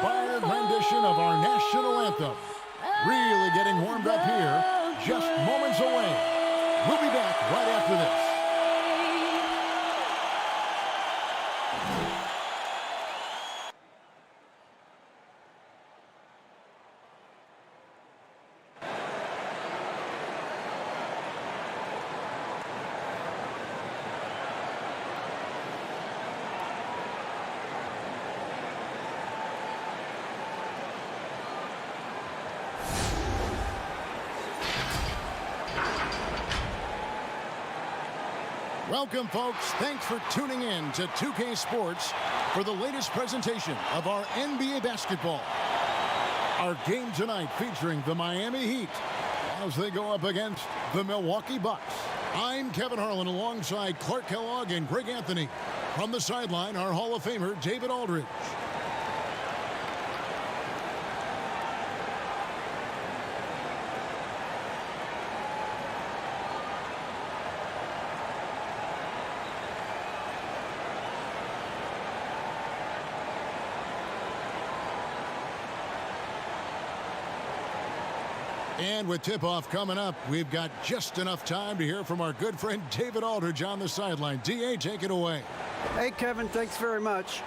inspired rendition of our national anthem. Really getting warmed up here, just moments away. We'll be back right after this. Welcome, folks. Thanks for tuning in to 2K Sports for the latest presentation of our NBA basketball. Our game tonight featuring the Miami Heat as they go up against the Milwaukee Bucks. I'm Kevin Harlan alongside Clark Kellogg and Greg Anthony. From the sideline, our Hall of Famer, David Aldridge. And with tip-off coming up, we've got just enough time to hear from our good friend David Aldridge on the sideline. D.A., take it away. Hey, Kevin, thanks very much.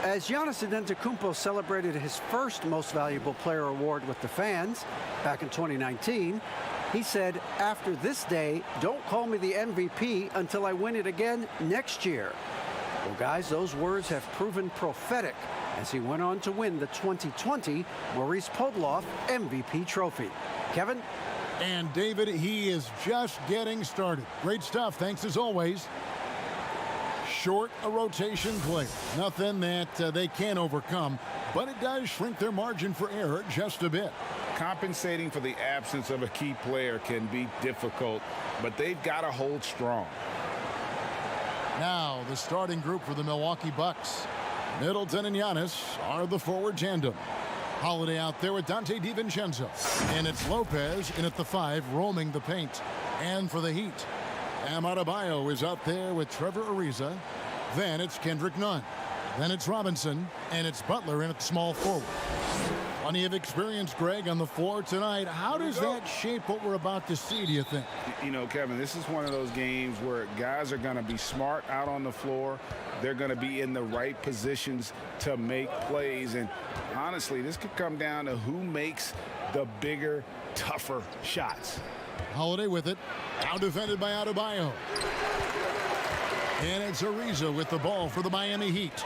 As Giannis Antetokounmpo celebrated his first Most Valuable Player award with the fans back in 2019, he said, "After this day, don't call me the MVP until I win it again next year." Well, guys, those words have proven prophetic as he went on to win the 2020 Maurice Podoloff MVP trophy. Kevin? And David, he is just getting started. Great stuff. Thanks as always. Short a rotation play. Nothing that they can't overcome, but it does shrink their margin for error just a bit. Compensating for the absence of a key player can be difficult, but they've got to hold strong. Now, the starting group for the Milwaukee Bucks. Middleton and Giannis are the forward tandem. Holiday out there with Dante DiVincenzo. And it's Lopez in at the 5, roaming the paint. And for the Heat, Bam Adebayo is out there with Trevor Ariza. Then it's Kendrick Nunn. Then it's Robinson. And it's Butler in at small forward. Plenty of experience, Greg, on the floor tonight. How does that shape what we're about to see, do you think? You know, Kevin, this is one of those games where guys are going to be smart out on the floor. They're going to be in the right positions to make plays. And honestly, this could come down to who makes the bigger, tougher shots. Holiday with it. Now defended by Adebayo. And it's Ariza with the ball for the Miami Heat.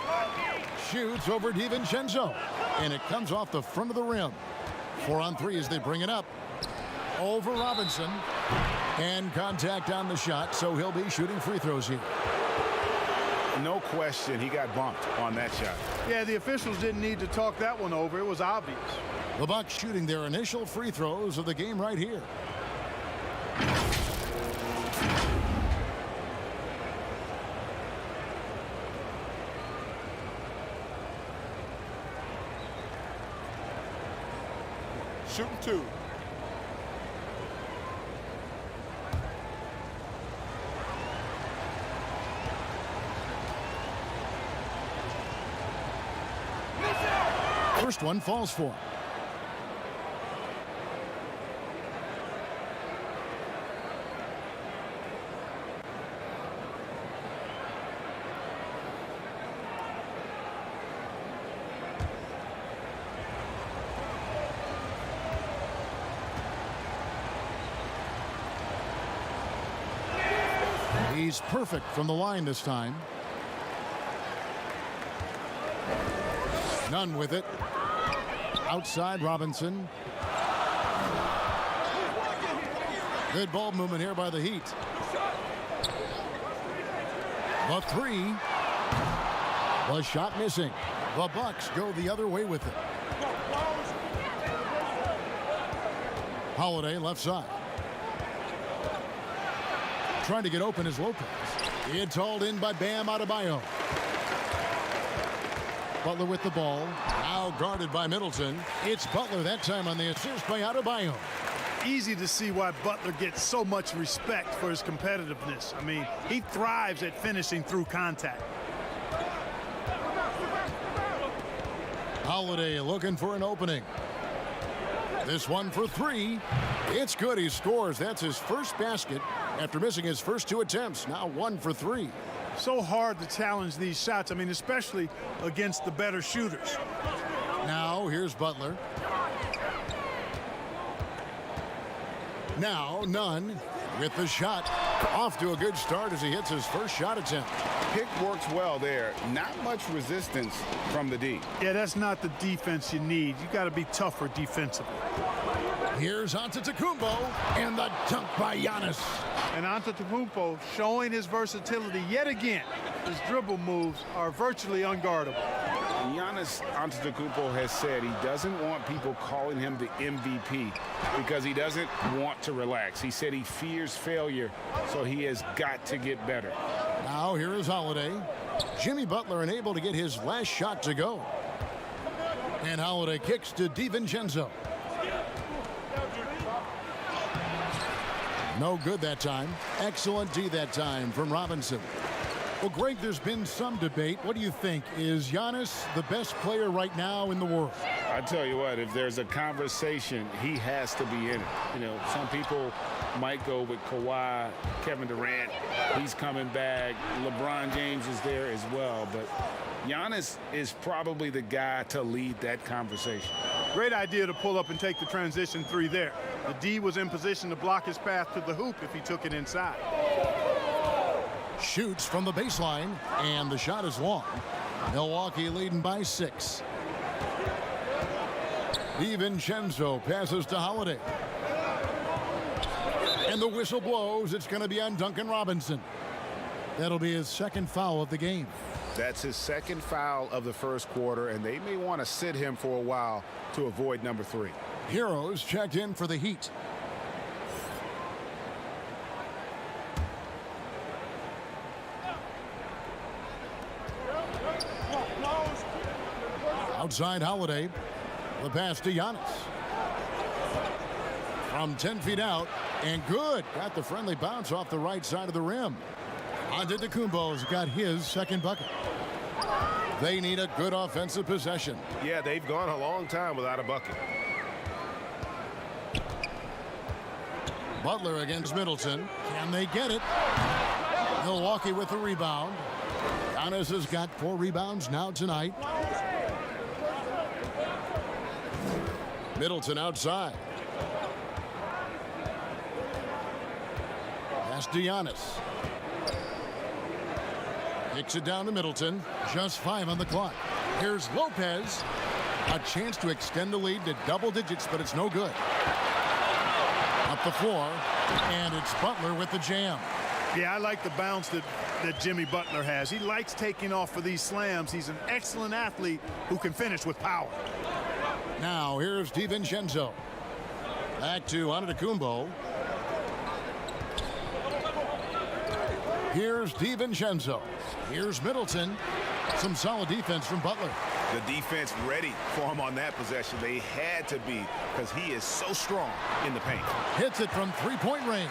Shoots over DiVincenzo. And it comes off the front of the rim. 4 on 3 as they bring it up. Over Robinson. And contact on the shot, so he'll be shooting free throws here. No question, he got bumped on that shot. Yeah, the officials didn't need to talk that one over. It was obvious. The Bucks shooting their initial free throws of the game right here. Shooting 2. First one falls for him. He's perfect from the line this time. None with it. Outside Robinson. Good ball movement here by the Heat. The 3. The shot missing. The Bucks go the other way with it. Holiday left side. Trying to get open is Lopez. It's hauled in by Bam Adebayo. Butler with the ball. Now guarded by Middleton. It's Butler that time on the assist by Adebayo. Easy to see why Butler gets so much respect for his competitiveness. I mean, he thrives at finishing through contact. Holiday looking for an opening. This one for three. It's good. He scores. That's his first basket after missing his first 2 attempts. Now 1 for 3. So hard to challenge these shots. I mean, especially against the better shooters. Now here's Butler. Now Nunn with the shot. Off to a good start as he hits his first shot attempt. Pick works well there. Not much resistance from the D. Yeah, that's not the defense you need. You got to be tougher defensively. Here's Antetokounmpo and the dunk by Giannis. And Antetokounmpo showing his versatility yet again. His dribble moves are virtually unguardable. Giannis Antetokounmpo has said he doesn't want people calling him the MVP because he doesn't want to relax. He said he fears failure, so he has got to get better. Now here is Holiday. Jimmy Butler unable to get his last shot to go. And Holiday kicks to DiVincenzo. No good that time. Excellent D that time from Robinson. Well, Greg, there's been some debate. What do you think? Is Giannis the best player right now in the world? I tell you what, if there's a conversation, he has to be in it. You know, some people might go with Kawhi, Kevin Durant. He's coming back. LeBron James is there as well. But Giannis is probably the guy to lead that conversation. Great idea to pull up and take the transition 3 there. The D was in position to block his path to the hoop if he took it inside. Shoots from the baseline, and the shot is long. Milwaukee leading by 6. DiVincenzo passes to Holiday. And the whistle blows. It's going to be on Duncan Robinson. That'll be his second foul of the game. That's his second foul of the first quarter, and they may want to sit him for a while to avoid number 3. Heroes checked in for the Heat. Outside Holiday. The pass to Giannis. From 10 feet out, and good. Got the friendly bounce off the right side of the rim. Antetokounmpo's got his second bucket. They need a good offensive possession. Yeah, they've gone a long time without a bucket. Butler against Middleton. Can they get it? Milwaukee with the rebound. Giannis has got 4 rebounds now tonight. Middleton outside. Pass to Giannis. Kicks it down to Middleton. Just 5 on the clock. Here's Lopez. A chance to extend the lead to double digits, but it's no good. Up the floor, and it's Butler with the jam. Yeah, I like the bounce that Jimmy Butler has. He likes taking off for these slams. He's an excellent athlete who can finish with power. Now here's DiVincenzo. Back to Antetokounmpo. Here's DiVincenzo. Here's Middleton. Some solid defense from Butler. The defense ready for him on that possession. They had to be because he is so strong in the paint. Hits it from 3-point range.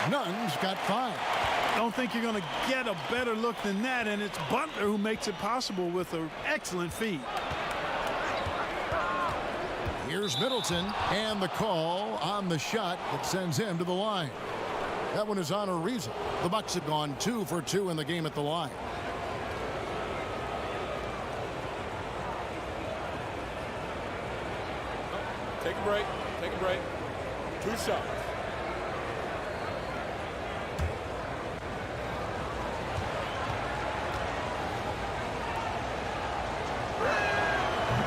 Nunn's got 5. Don't think you're going to get a better look than that, and it's Butler who makes it possible with an excellent feed. Here's Middleton, and the call on the shot that sends him to the line. That one is on Ariza. The Bucks have gone 2 for 2 in the game at the line. Take a break. Take a break. 2 shots.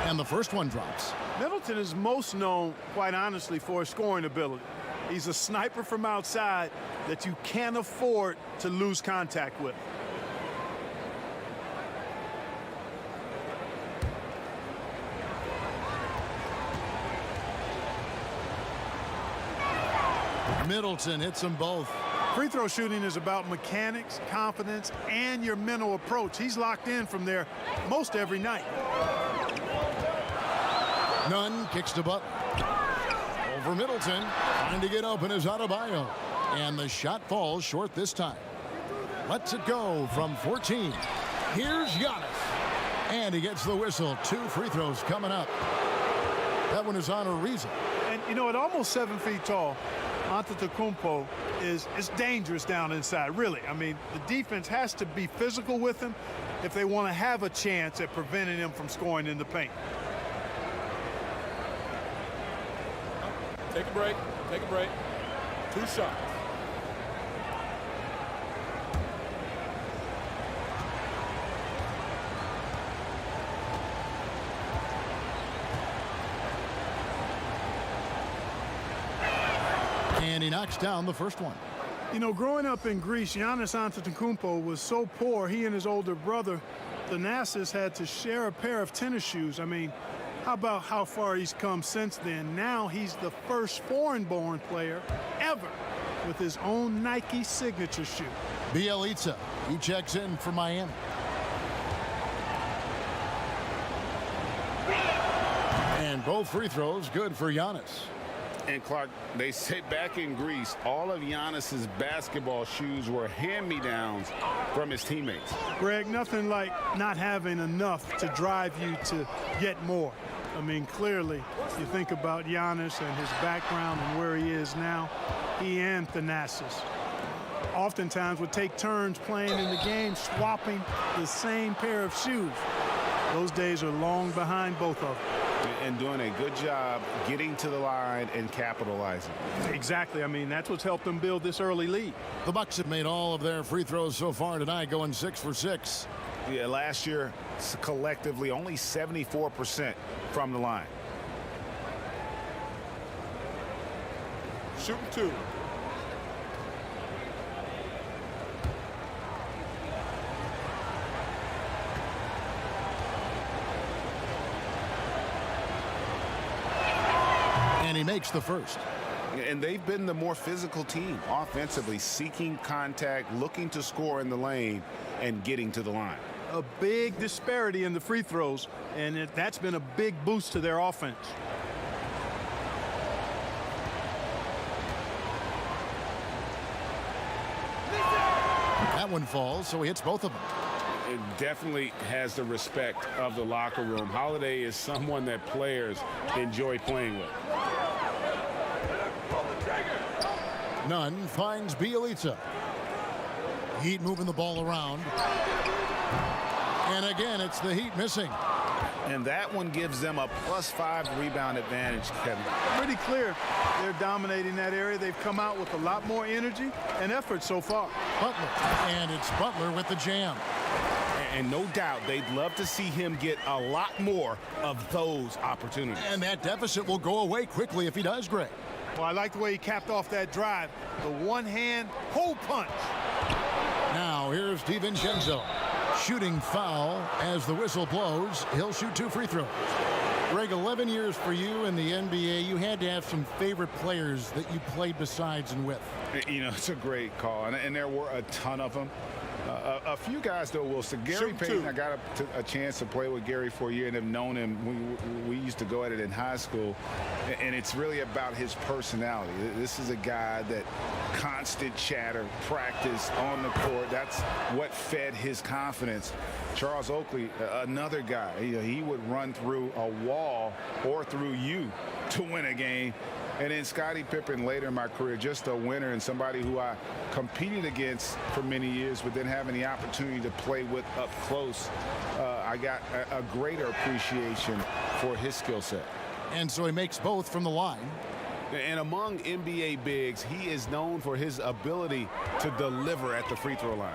And the first one drops. Middleton is most known, quite honestly, for his scoring ability. He's a sniper from outside that you can't afford to lose contact with. Middleton hits them both. Free throw shooting is about mechanics, confidence, and your mental approach. He's locked in from there most every night. Nunn kicks to Butler. Over Middleton. Trying to get open is Adebayo. And the shot falls short this time. Lets it go from 14. Here's Giannis. And he gets the whistle. 2 free throws coming up. That one is on a reason. And, you know, at almost 7 feet tall, Antetokounmpo is dangerous down inside, really. I mean, the defense has to be physical with him if they want to have a chance at preventing him from scoring in the paint. Take a break. Take a break. 2 shots. And he knocks down the first one. You know, growing up in Greece, Giannis Antetokounmpo was so poor, he and his older brother, Thanasis, had to share a pair of tennis shoes. I mean, how about how far he's come since then? Now he's the first foreign-born player ever with his own Nike signature shoe. Bielitsa, he checks in for Miami. And both free throws good for Giannis. And Clark, they say back in Greece, all of Giannis's basketball shoes were hand-me-downs from his teammates. Greg, nothing like not having enough to drive you to get more. I mean, clearly, you think about Giannis and his background and where he is now, he and Thanasis oftentimes would take turns playing in the game, swapping the same pair of shoes. Those days are long behind both of them. And doing a good job getting to the line and capitalizing. Exactly. I mean, that's what's helped them build this early lead. The Bucks have made all of their free throws so far tonight, going 6 for 6. Yeah, last year, collectively, only 74% from the line. Shooting 2. And he makes the first. And they've been the more physical team offensively, seeking contact, looking to score in the lane, and getting to the line. A big disparity in the free throws, and that's been a big boost to their offense. That one falls, so he hits both of them. It definitely has the respect of the locker room. Holiday is someone that players enjoy playing with. Nunn finds Bielitsa. Heat moving the ball around. And again, it's the Heat missing. And that one gives them a +5 rebound advantage, Kevin. Pretty clear they're dominating that area. They've come out with a lot more energy and effort so far. Butler. And it's Butler with the jam. And no doubt they'd love to see him get a lot more of those opportunities. And that deficit will go away quickly if he does, Greg. Well, I like the way he capped off that drive. The one-hand hole punch. Now here's DiVincenzo. Shooting foul as the whistle blows. He'll shoot 2 free throws. Greg, 11 years for you in the NBA. You had to have some favorite players that you played besides and with. You know, it's a great call, and there were a ton of them. A few guys, though, will say Gary Payton. I got a chance to play with Gary for a year and have known him. We used to go at it in high school, and it's really about his personality. This is a guy that constant chatter, practice on the court. That's what fed his confidence. Charles Oakley, another guy, he would run through a wall or through you to win a game. And then Scottie Pippen later in my career, just a winner and somebody who I competed against for many years, but then having the opportunity to play with up close, I got a greater appreciation for his skill set. And so he makes both from the line. And among NBA bigs, he is known for his ability to deliver at the free throw line.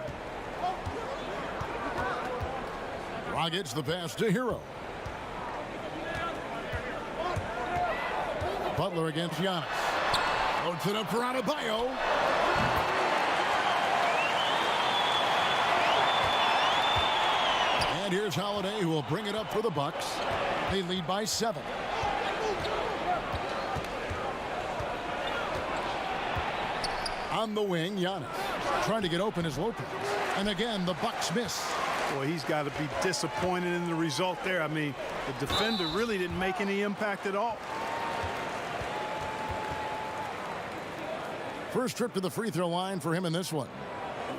Rockets the pass to Hero. Butler against Giannis. Out to the Adebayo. And here's Holiday, who will bring it up for the Bucks. They lead by 7. On the wing, Giannis trying to get open as Lopez. And again, the Bucks miss. Boy, he's got to be disappointed in the result there. I mean, the defender really didn't make any impact at all. First trip to the free throw line for him in this one.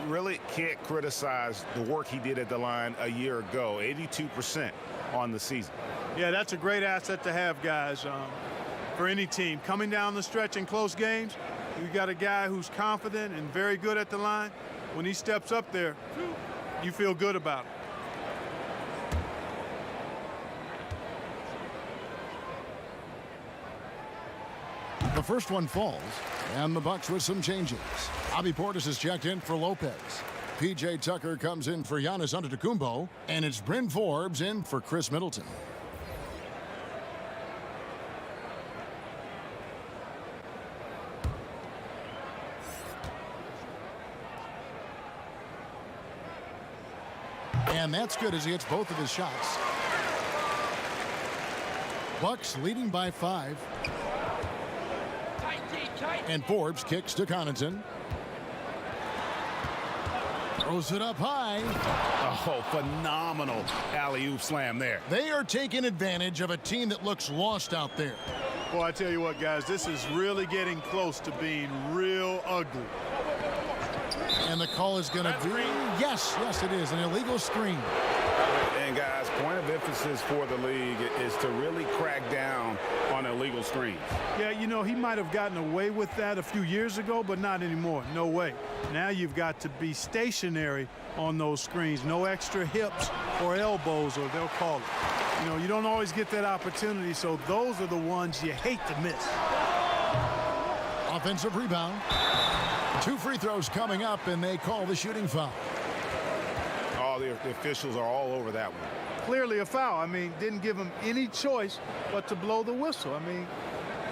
really can't criticize the work he did at the line a year ago. 82% on the season. Yeah, that's a great asset to have, guys, for any team. Coming down the stretch in close games, you got a guy who's confident and very good at the line. When he steps up there, you feel good about it. The first one falls, and the Bucks with some changes. Bobby Portis is checked in for Lopez. P.J. Tucker comes in for Giannis Antetokounmpo, and it's Bryn Forbes in for Chris Middleton. And that's good as he hits both of his shots. Bucks leading by 5. And Forbes kicks to Connaughton. Throws it up high. Oh, phenomenal alley-oop slam there. They are taking advantage of a team that looks lost out there. Well, I tell you what, guys, this is really getting close to being real ugly. And the call is going to be, yes, it is, an illegal screen. And guys, point of emphasis for the league is to really crack down on illegal screens. Yeah, you know, he might have gotten away with that a few years ago, but not anymore. No way. Now you've got to be stationary on those screens. No extra hips or elbows, or they'll call it. You know, you don't always get that opportunity, so those are the ones you hate to miss. Offensive rebound. 2 free throws coming up, and they call the shooting foul. Oh, the officials are all over that one. Clearly a foul. I mean, didn't give him any choice but to blow the whistle. I mean,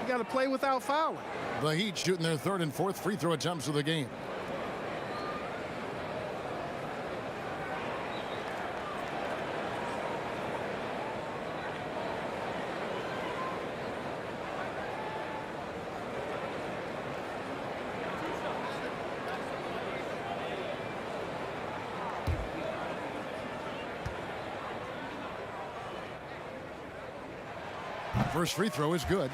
you got to play without fouling. The Heat shooting their 3rd and 4th free throw attempts of the game. First free throw is good.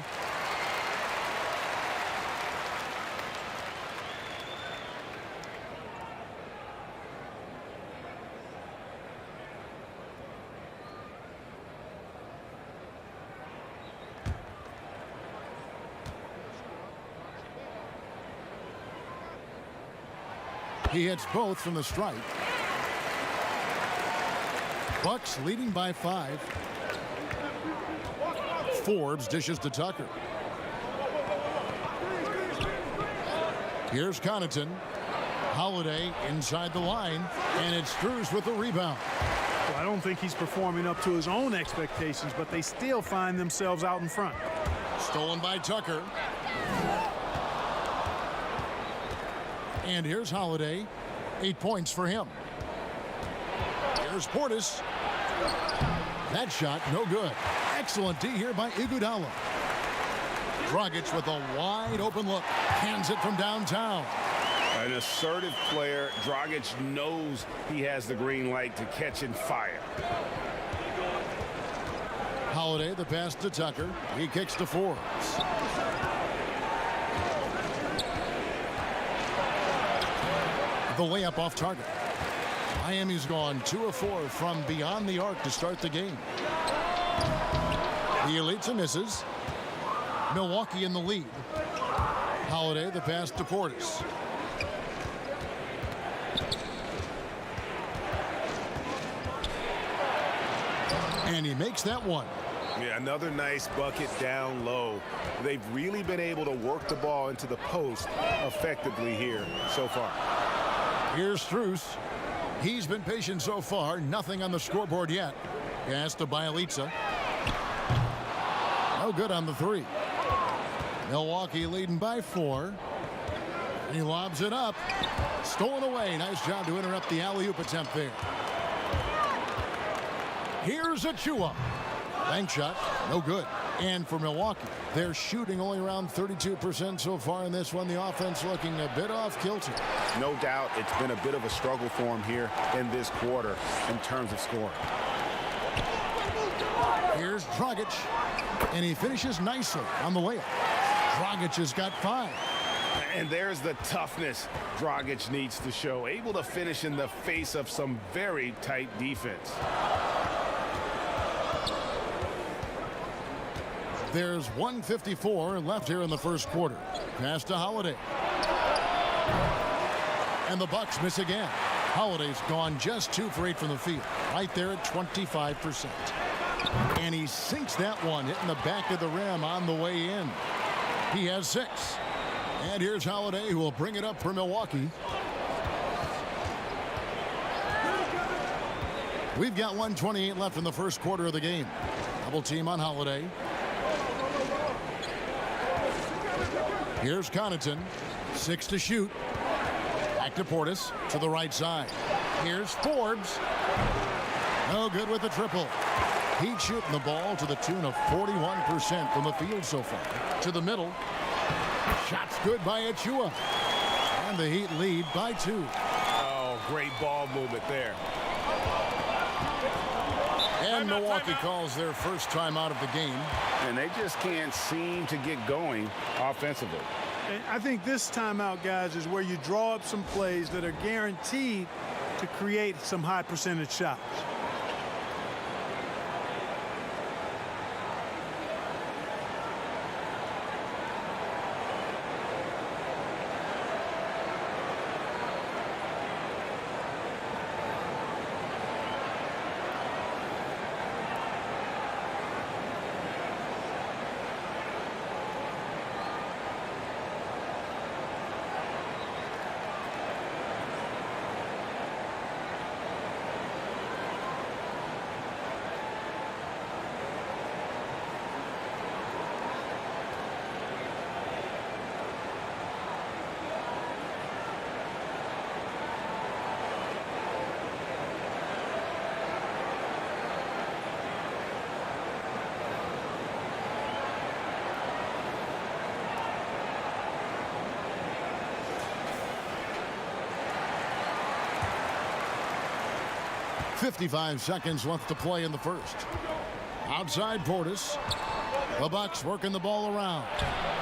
He hits both from the stripe. Bucks leading by 5. Forbes dishes to Tucker. Here's Connaughton. Holiday inside the line, and it's Strus with the rebound. Well, I don't think he's performing up to his own expectations, but they still find themselves out in front. Stolen by Tucker. And here's Holiday. 8 points for him. Here's Portis. That shot, no good. Excellent D here by Iguodala. Dragic with a wide open look. Hands it from downtown. An assertive player. Dragic knows he has the green light to catch and fire. Holiday, the pass to Tucker. He kicks to Forbes. The layup off target. Miami's gone 2 of 4 from beyond the arc to start the game. The Elitza misses. Milwaukee in the lead. Holiday, the pass to Portis. And he makes that one. Yeah, another nice bucket down low. They've really been able to work the ball into the post effectively here so far. Here's Strus. He's been patient so far. Nothing on the scoreboard yet. Pass to Bielitsa. No good on the 3. Milwaukee leading by 4. He lobs it up. Stolen away. Nice job to interrupt the alley-oop attempt there. Here's Achua. Bank shot. No good. And for Milwaukee, they're shooting only around 32% so far in this one. The offense looking a bit off kilter. No doubt it's been a bit of a struggle for him here in this quarter in terms of scoring. Here's Dragic, and he finishes nicely on the layup. Dragic has got 5. And there's the toughness Dragic needs to show. Able to finish in the face of some very tight defense. There's 1:54 left here in the first quarter. Pass to Holiday. And the Bucks miss again. Holiday's gone just 2 for 8 from the field. Right there at 25%. And he sinks that one, hitting the back of the rim on the way in. He has 6. And here's Holiday, who will bring it up for Milwaukee. We've got 1:28 left in the first quarter of the game. Double team on Holiday. Here's Connaughton. 6 to shoot. Back to Portis to the right side. Here's Forbes. No good with the triple. He's shooting the ball to the tune of 41% from the field so far. To the middle. Shots good by Achua. And the Heat lead by 2. Oh, great ball movement there. And Milwaukee calls their first timeout of the game. And they just can't seem to get going offensively. And I think this timeout, guys, is where you draw up some plays that are guaranteed to create some high percentage shots. .55 seconds left to play in the first. Outside Portis. The Bucks working the ball around.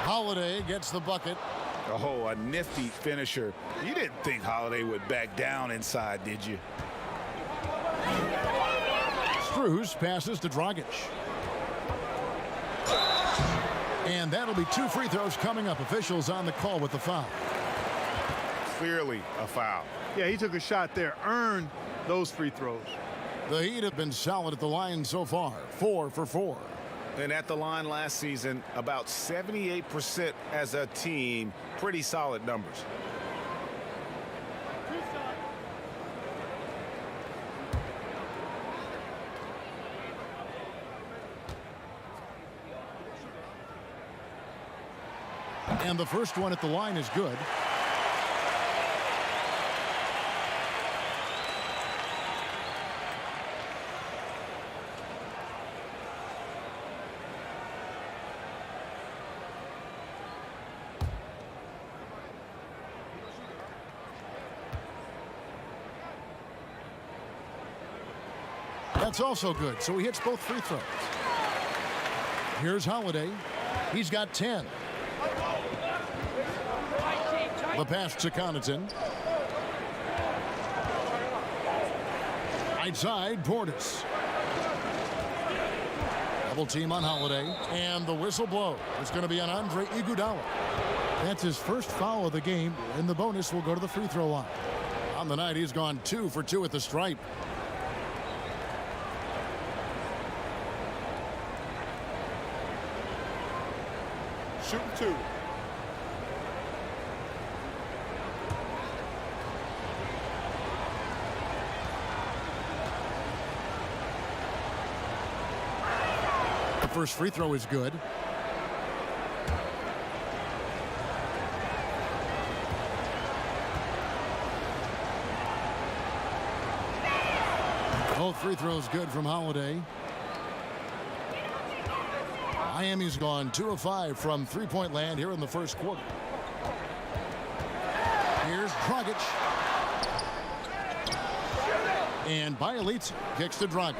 Holiday gets the bucket. Oh, a nifty finisher. You didn't think Holiday would back down inside, did you? Strus passes to Dragic. And that'll be 2 free throws coming up. Officials on the call with the foul. Clearly a foul. Yeah, he took a shot there, earned those free throws. The Heat have been solid at the line so far, 4 for 4. And at the line last season, about 78% as a team. Pretty solid numbers. And the first one at the line is good. That's also good, so he hits both free throws. Here's Holiday. He's got 10. The pass to Connaughton. Right side, Portis. Double team on Holiday. And the whistle blow. It's going to be on Andre Iguodala. That's his first foul of the game, and the bonus will go to the free throw line. On the night, he's gone 2 for 2 at the stripe. Shooting 2. The first free throw is good. Both free throws good from Holiday. Miami's gone 2 of 5 from three-point land here in the first quarter. Here's Dragic. And Bielitsa kicks to Dragic.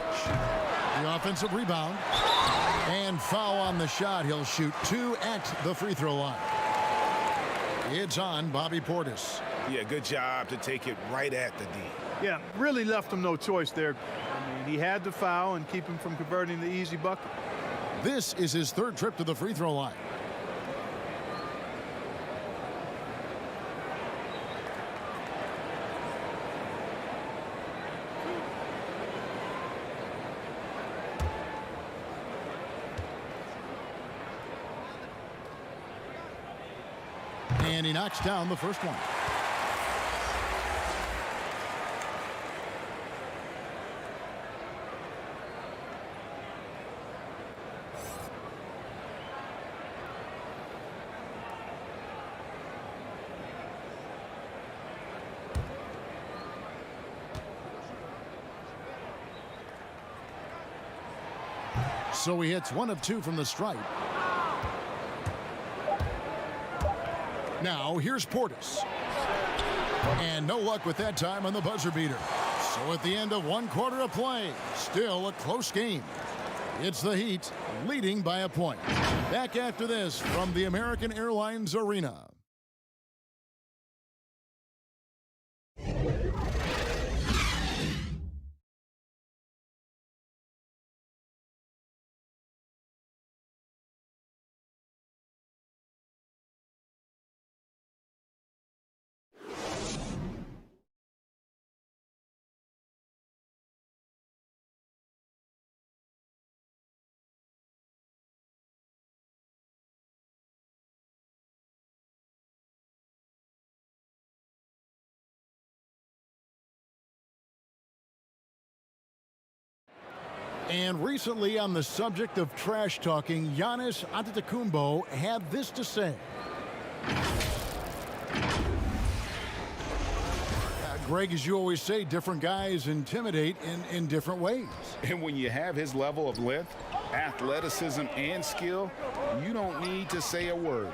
The offensive rebound. And foul on the shot. He'll shoot 2 at the free throw line. It's on Bobby Portis. Yeah, good job to take it right at the D. Yeah, really left him no choice there. I mean, he had to foul and keep him from converting the easy bucket. This is his third trip to the free throw line. And he knocks down the first one. So he hits 1 of 2 from the stripe. Now here's Portis. And no luck with that time on the buzzer beater. So at the end of 1 quarter of play, still a close game. It's the Heat leading by a point. Back after this from the American Airlines Arena. And recently, on the subject of trash talking, Giannis Antetokounmpo had this to say. Greg, as you always say, different guys intimidate in different ways. And when you have his level of length, athleticism, and skill, you don't need to say a word.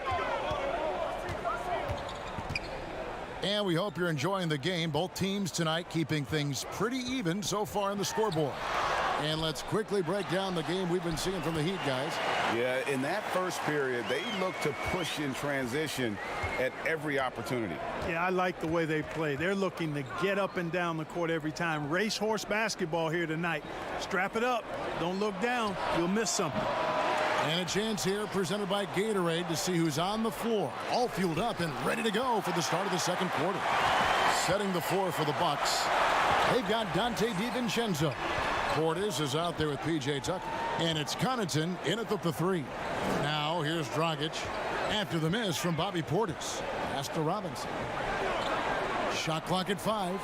And we hope you're enjoying the game. Both teams tonight keeping things pretty even so far on the scoreboard. And let's quickly break down the game we've been seeing from the Heat, guys. Yeah, in that first period, they looked to push in transition at every opportunity. Yeah, I like the way they play. They're looking to get up and down the court every time. Racehorse basketball here tonight. Strap it up. Don't look down. You'll miss something. And a chance here presented by Gatorade to see who's on the floor. All fueled up and ready to go for the start of the second quarter. Setting the floor for the Bucks. They've got Dante DiVincenzo. Portis is out there with P.J. Tucker. And it's Connaughton in at the 3. Now here's Dragic after the miss from Bobby Portis. Pass to Robinson. Shot clock at 5.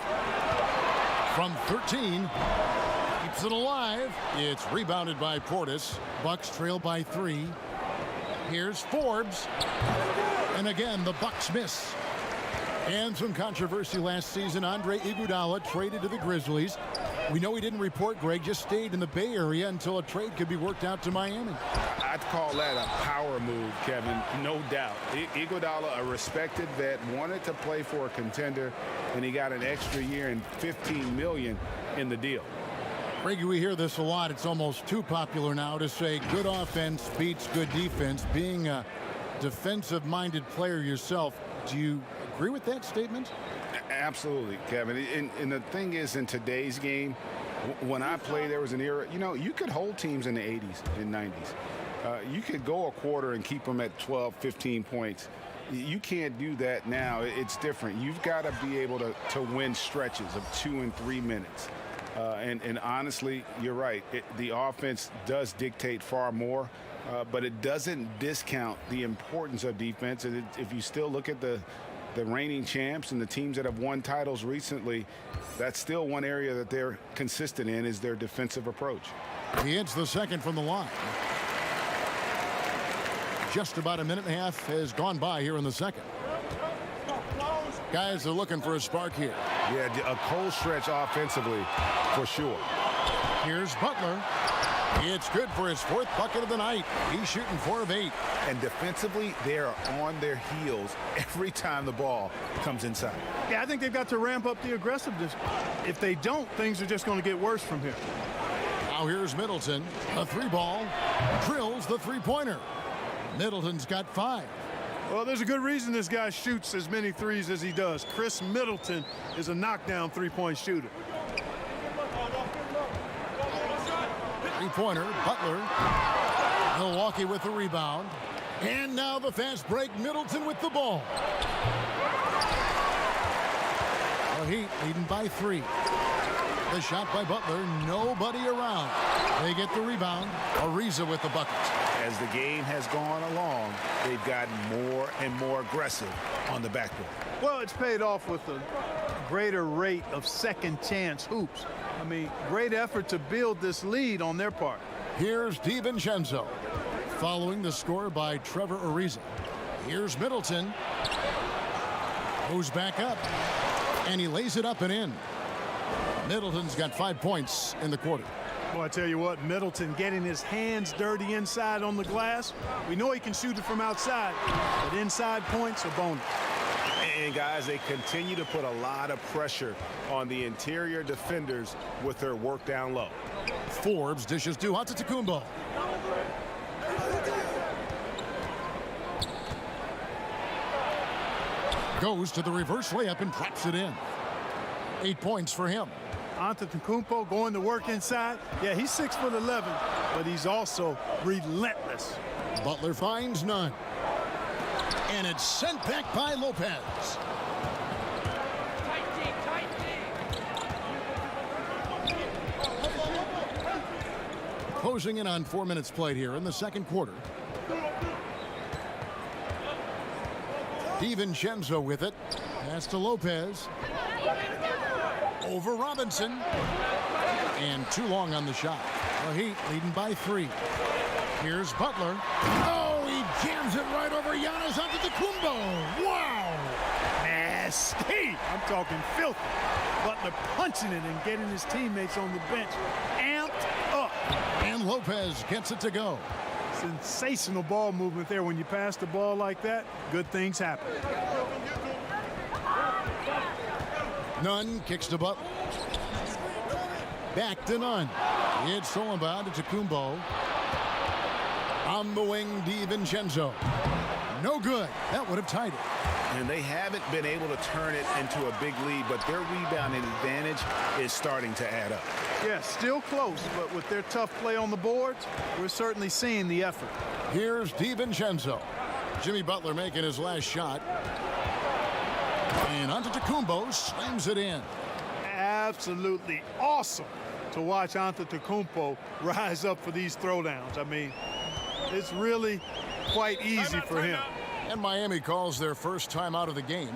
From 13. Keeps it alive. It's rebounded by Portis. Bucks trail by 3. Here's Forbes. And again, the Bucks miss. And some controversy last season. Andre Iguodala traded to the Grizzlies. We know he didn't report, Greg, just stayed in the Bay Area until a trade could be worked out to Miami. I'd call that a power move, Kevin, no doubt. Iguodala, a respected vet, wanted to play for a contender, and he got an extra year and $15 million in the deal. Greg, we hear this a lot. It's almost too popular now to say good offense beats good defense. Being a defensive-minded player yourself, do you agree with that statement? Absolutely, Kevin. And the thing is, in today's game, when I played, there was an era, you could hold teams in the 80s and 90s. You could go a quarter and keep them at 12, 15 points. You can't do that now. It's different. You've got to be able to win stretches of 2 and 3 minutes. And honestly, you're right. The offense does dictate far more, but it doesn't discount the importance of defense. And if you still look at the reigning champs and the teams that have won titles recently, that's still one area that they're consistent in, is their defensive approach. He hits the second from the line. Just about a minute and a half has gone by here in the second. Guys are looking for a spark here. Yeah, a cold stretch offensively for sure. Here's Butler. It's good for his 4th bucket of the night. He's shooting 4 of 8. And defensively, they are on their heels every time the ball comes inside. Yeah, I think they've got to ramp up the aggressiveness. If they don't, things are just going to get worse from here. Now here's Middleton. A 3 ball. Drills the 3-pointer. Middleton's got 5. Well, there's a good reason this guy shoots as many threes as he does. Chris Middleton is a knockdown three-point shooter. Three-pointer, Butler. Milwaukee with the rebound. And now the fast break, Middleton with the ball. The Heat leading by 3. The shot by Butler, nobody around. They get the rebound. Ariza with the bucket. As the game has gone along, they've gotten more and more aggressive on the backboard. Well, it's paid off with a greater rate of second chance hoops. I mean, great effort to build this lead on their part. Here's DiVincenzo, following the score by Trevor Ariza. Here's Middleton, who's back up, and he lays it up and in. Middleton's got 5 points in the quarter. Well, I tell you what, Middleton getting his hands dirty inside on the glass. We know he can shoot it from outside, but inside points are bonus. And guys, they continue to put a lot of pressure on the interior defenders with their work down low. Forbes dishes to Antetokounmpo. Goes to the reverse layup and drops it in. 8 points for him. Antetokounmpo going to work inside. Yeah, he's 6'11", but he's also relentless. Butler finds none. And it's sent back by Lopez. Closing in on 4 minutes played here in the second quarter. DiVincenzo with it. Pass to Lopez. Over Robinson. And too long on the shot. The Heat leading by 3. Here's Butler. Oh, he jams it right over Giannis Antetokounmpo. Wow. Nasty. I'm talking filthy. Butler punching it and getting his teammates on the bench amped up. And Lopez gets it to go. Sensational ball movement there. When you pass the ball like that, good things happen. Nunn kicks to Butler. Back to Nunn. It's stolen by Antetokounmpo. On the wing, DiVincenzo. No good. That would have tied it. And they haven't been able to turn it into a big lead, but their rebounding advantage is starting to add up. Yeah, still close, but with their tough play on the boards, we're certainly seeing the effort. Here's DiVincenzo. Jimmy Butler making his last shot. And Antetokounmpo slams it in. Absolutely awesome to watch Antetokounmpo rise up for these throwdowns. I mean, it's really quite easy for him. And Miami calls their first time out of the game.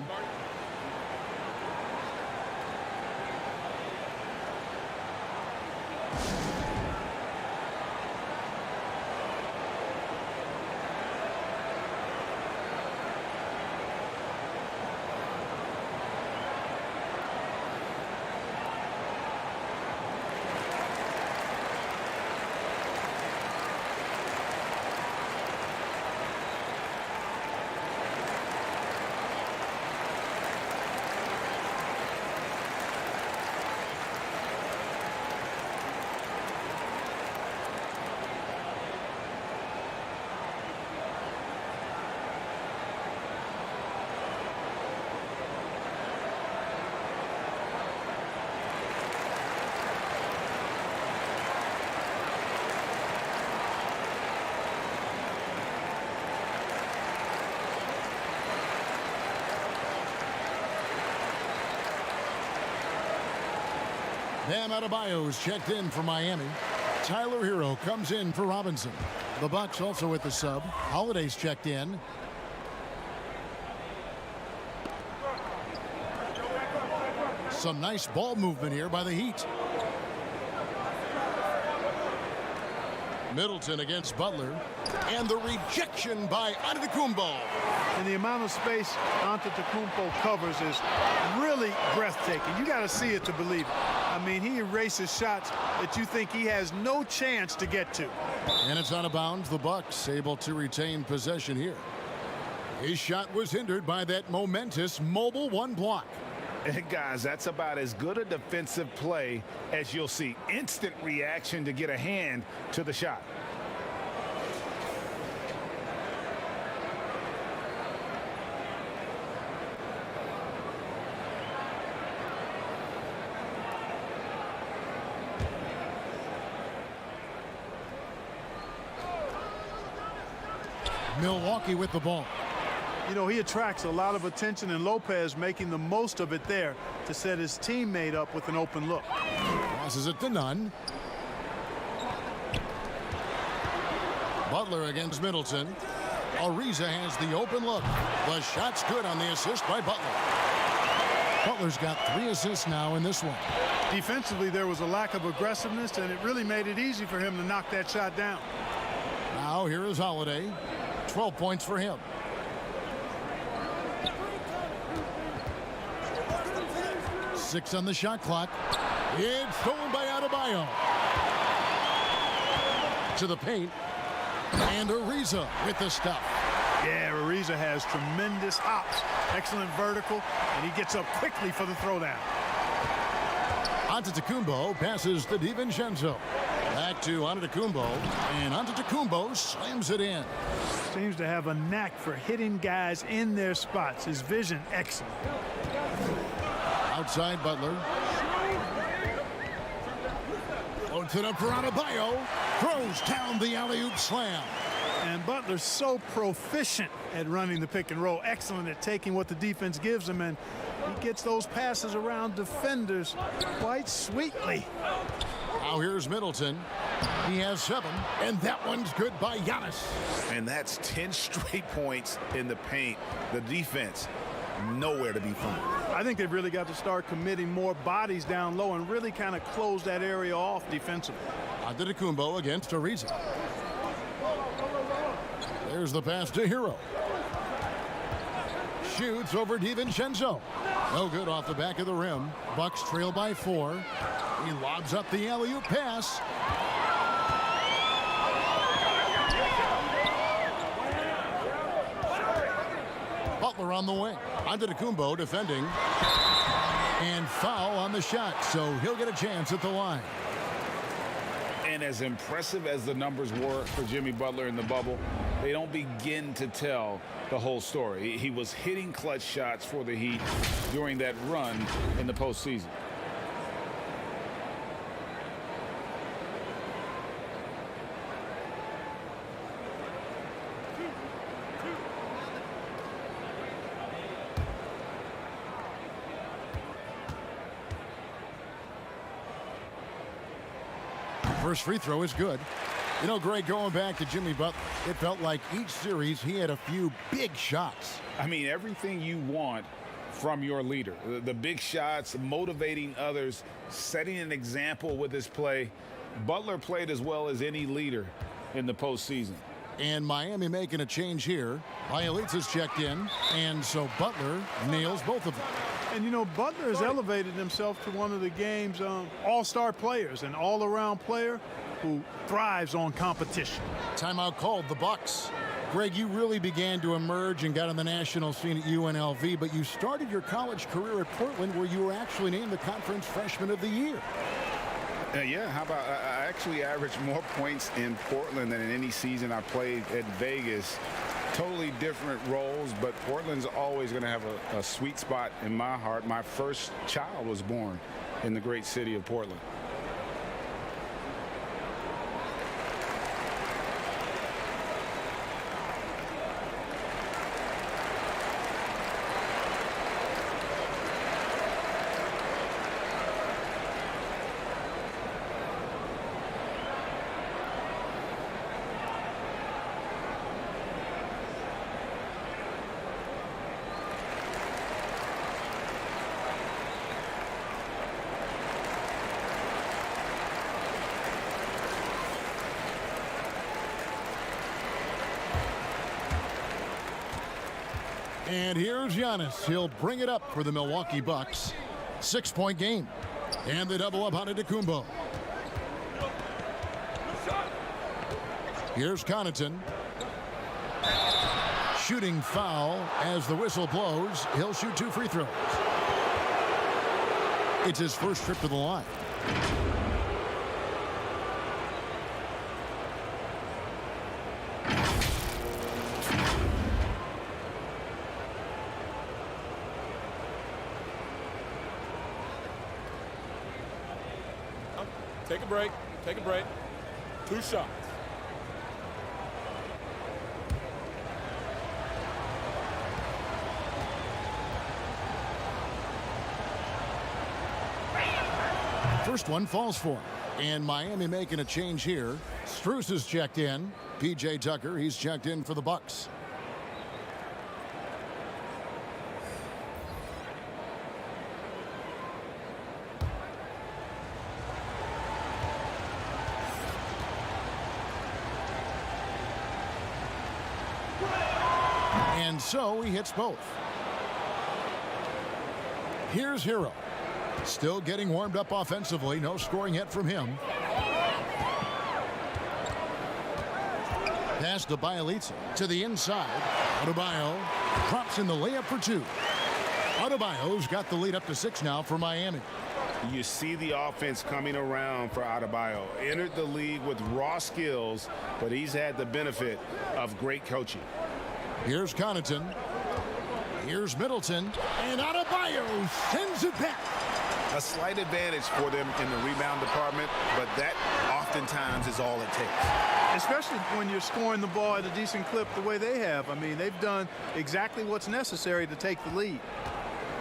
Bam Adebayo's checked in for Miami. Tyler Hero comes in for Robinson. The Bucks also with the sub. Holiday's checked in. Some nice ball movement here by the Heat. Middleton against Butler. And the rejection by Antetokounmpo. And the amount of space Antetokounmpo covers is really breathtaking. You got to see it to believe it. I mean, he erases shots that you think he has no chance to get to. And it's out of bounds. The Bucks able to retain possession here. His shot was hindered by that momentous mobile one block. And guys, that's about as good a defensive play as you'll see. Instant reaction to get a hand to the shot. Milwaukee with the ball. You know, he attracts a lot of attention, and Lopez making the most of it there to set his teammate up with an open look. Passes it to Nunn. Butler against Middleton. Ariza has the open look. The shot's good on the assist by Butler. Butler's got 3 assists now in this one. Defensively, there was a lack of aggressiveness, and it really made it easy for him to knock that shot down. Now here is Holiday. 12 points for him. Six on the shot clock. It's stolen by Adebayo. To the paint. And Ariza with the stuff. Yeah, Ariza has tremendous hops. Excellent vertical, and he gets up quickly for the throwdown. Antetokounmpo passes to DiVincenzo. Back to Antetokounmpo, and Antetokounmpo slams it in. Seems to have a knack for hitting guys in their spots. His vision, excellent. Outside Butler. Floats it up for Adebayo. Throws down the alley-oop slam. And Butler's so proficient at running the pick and roll. Excellent at taking what the defense gives him, and he gets those passes around defenders quite sweetly. Now here's Middleton. He has 7, and that one's good by Giannis. And that's 10 straight points in the paint. The defense, nowhere to be found. I think they've really got to start committing more bodies down low and really kind of close that area off defensively. Antetokounmpo against Ariza. There's the pass to Hero. Shoots over DiVincenzo. No good off the back of the rim. Bucks trail by 4. He lobs up the alley-oop pass. Butler on the wing. Antetokounmpo defending. And foul on the shot, so he'll get a chance at the line. And as impressive as the numbers were for Jimmy Butler in the bubble, they don't begin to tell the whole story. He was hitting clutch shots for the Heat during that run in the postseason. First free throw is good. You know, Greg, going back to Jimmy Butler, it felt like each series he had a few big shots. I mean, everything you want from your leader. The big shots, motivating others, setting an example with his play. Butler played as well as any leader in the postseason. And Miami making a change here. Bielitsa's checked in, and so Butler nails both of them. And, you know, Butler has elevated himself to one of the game's all-star players, an all-around player who thrives on competition. Timeout called, the Bucks. Greg, you really began to emerge and got on the national scene at UNLV, but you started your college career at Portland, where you were actually named the Conference Freshman of the Year. Yeah, how about I actually averaged more points in Portland than in any season I played at Vegas. Totally different roles, but Portland's always going to have a sweet spot in my heart. My first child was born in the great city of Portland. And here's Giannis. He'll bring it up for the Milwaukee Bucks. 6-point game. And the double up on Antetokounmpo. Here's Connaughton. Shooting foul as the whistle blows. He'll shoot 2 free throws. It's his first trip to the line. Take a break. Take a break. 2 shots. First one falls for him. And Miami making a change here. Strus is checked in. P.J. Tucker, he's checked in for the Bucks. And so he hits both. Here's Hero. Still getting warmed up offensively. No scoring yet from him. Pass to Bielitsa to the inside. Adebayo drops in the layup for two. Adebayo's got the lead up to 6 now for Miami. You see the offense coming around for Adebayo. Entered the league with raw skills, but he's had the benefit of great coaching. Here's Connaughton. Here's Middleton. And Adebayo sends it back. A slight advantage for them in the rebound department, but that oftentimes is all it takes. Especially when you're scoring the ball at a decent clip the way they have. I mean, they've done exactly what's necessary to take the lead.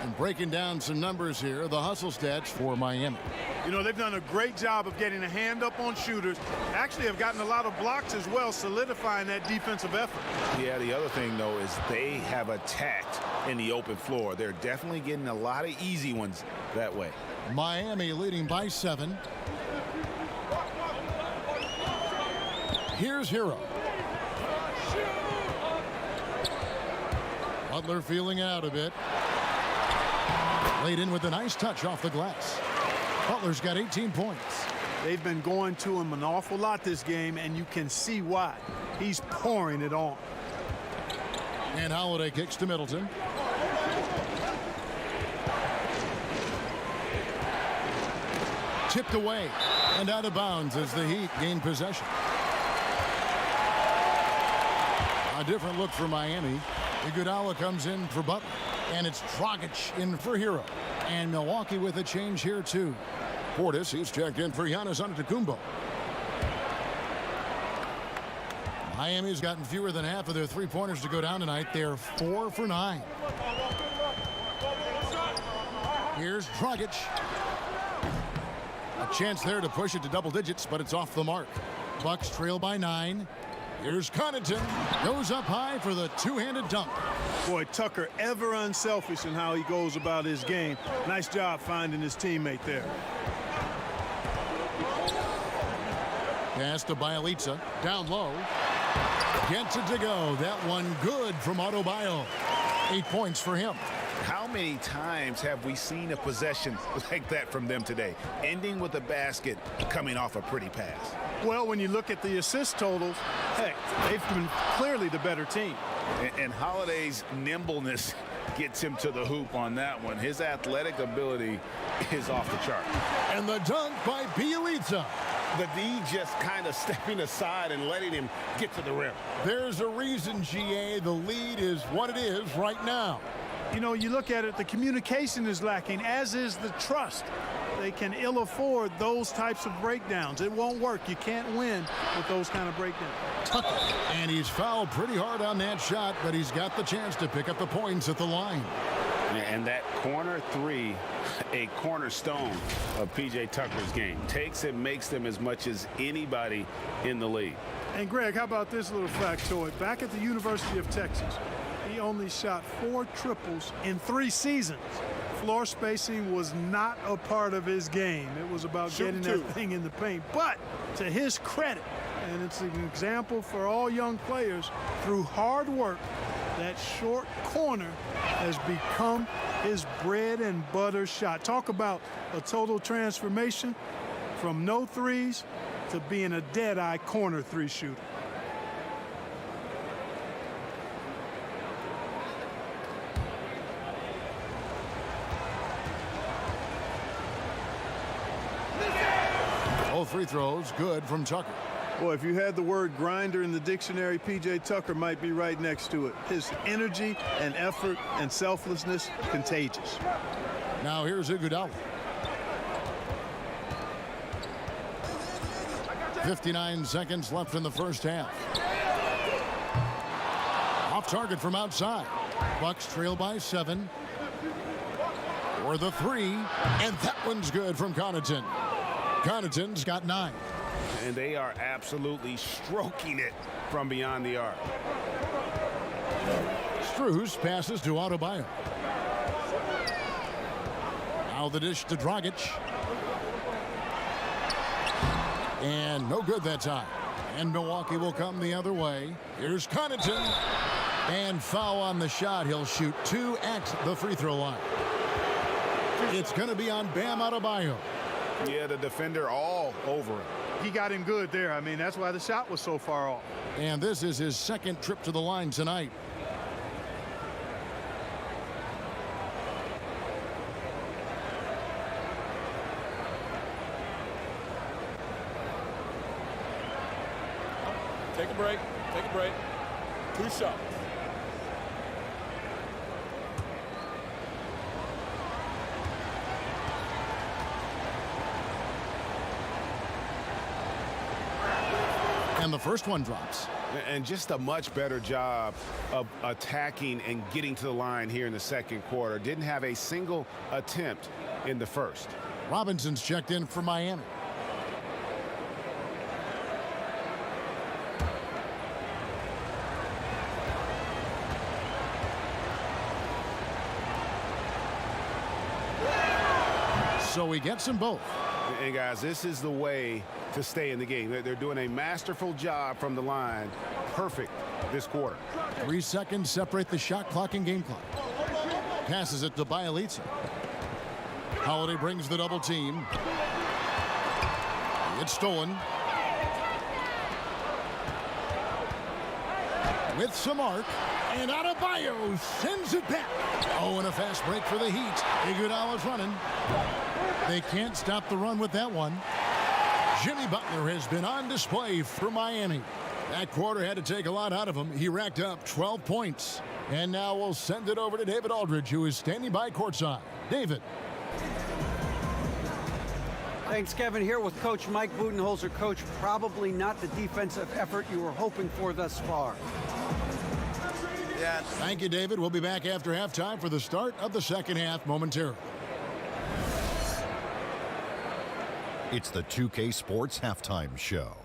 And breaking down some numbers here, the hustle stats for Miami. You know, they've done a great job of getting a hand up on shooters. Actually have gotten a lot of blocks as well, solidifying that defensive effort. Yeah, the other thing, though, is they have attacked in the open floor. They're definitely getting a lot of easy ones that way. Miami leading by 7. Here's Hero. Butler feeling out a bit. Laid in with a nice touch off the glass. Butler's got 18 points. They've been going to him an awful lot this game, and you can see why. He's pouring it on. And Holiday kicks to Middleton. Tipped away and out of bounds as the Heat gain possession. A different look for Miami. Iguodala comes in for Butler. And it's Dragic in for Hero. And Milwaukee with a change here, too. Portis, he's checked in for Giannis Antetokounmpo. Miami's gotten fewer than half of their three-pointers to go down tonight. They're 4 for 9. Here's Dragic. A chance there to push it to double digits, but it's off the mark. Bucks trail by 9. Here's Connaughton. Goes up high for the two-handed dunk. Boy, Tucker ever unselfish in how he goes about his game. Nice job finding his teammate there. Pass to Bielitsa. Down low. Gets it to go. That one good from Adebayo. 8 points for him. How many times have we seen a possession like that from them today, ending with a basket coming off a pretty pass? Well, when you look at the assist totals, heck, they've been clearly the better team. And Holiday's nimbleness gets him to the hoop on that one. His athletic ability is off the chart. And the dunk by Bielitsa. The D just kind of stepping aside and letting him get to the rim. There's a reason, GA, the lead is what it is right now. You know, you look at it, the communication is lacking, as is the trust. They can ill afford those types of breakdowns. It won't work. You can't win with those kind of breakdowns. Tucker. And he's fouled pretty hard on that shot, but he's got the chance to pick up the points at the line. And that corner three, a cornerstone of P.J. Tucker's game. Takes and makes them as much as anybody in the league. And Greg, how about this little factoid? Back at the University of Texas, he only shot 4 triples in 3 seasons. Floor spacing was not a part of his game. It was about getting that thing in the paint. But to his credit, and it's an example for all young players, through hard work, that short corner has become his bread and butter shot. Talk about a total transformation from no threes to being a dead-eye corner 3 shooter. All free throws good from Tucker. Boy, if you had the word grinder in the dictionary, P.J. Tucker might be right next to it. His energy and effort and selflessness, contagious. Now here's Iguodala. 59 seconds left in the first half. Off target from outside. Bucks trail by 7. For the 3, and that one's good from Connaughton. Connaughton's got 9. And they are absolutely stroking it from beyond the arc. Strus passes to Adebayo. Now the dish to Dragic. And no good that time. And Milwaukee will come the other way. Here's Connaughton. And foul on the shot. He'll shoot 2 at the free throw line. It's going to be on Bam Adebayo. Yeah, the defender all over him. He got him good there. I mean, that's why the shot was so far off. And this is his second trip to the line tonight. Take a break. Take a break. 2 shots. And the first one drops. And just a much better job of attacking and getting to the line here in the second quarter. Didn't have a single attempt in the first. Robinson's checked in for Miami. So he gets them both. And guys, this is the way to stay in the game. They're doing a masterful job from the line. Perfect this quarter. 3 seconds separate the shot clock and game clock. Passes it to Bielitsa. Holiday brings the double team. It's stolen. With some arc. And Adebayo sends it back. Oh, and a fast break for the Heat. Iguodala's running. They can't stop the run with that one. Jimmy Butler has been on display for Miami. That quarter had to take a lot out of him. He racked up 12 points. And now we'll send it over to David Aldridge, who is standing by courtside. David. Thanks, Kevin. Here with Coach Mike Budenholzer. Coach, probably not the defensive effort you were hoping for thus far. Yeah. Thank you, David. We'll be back after halftime for the start of the second half momentarily. It's the 2K Sports Halftime Show.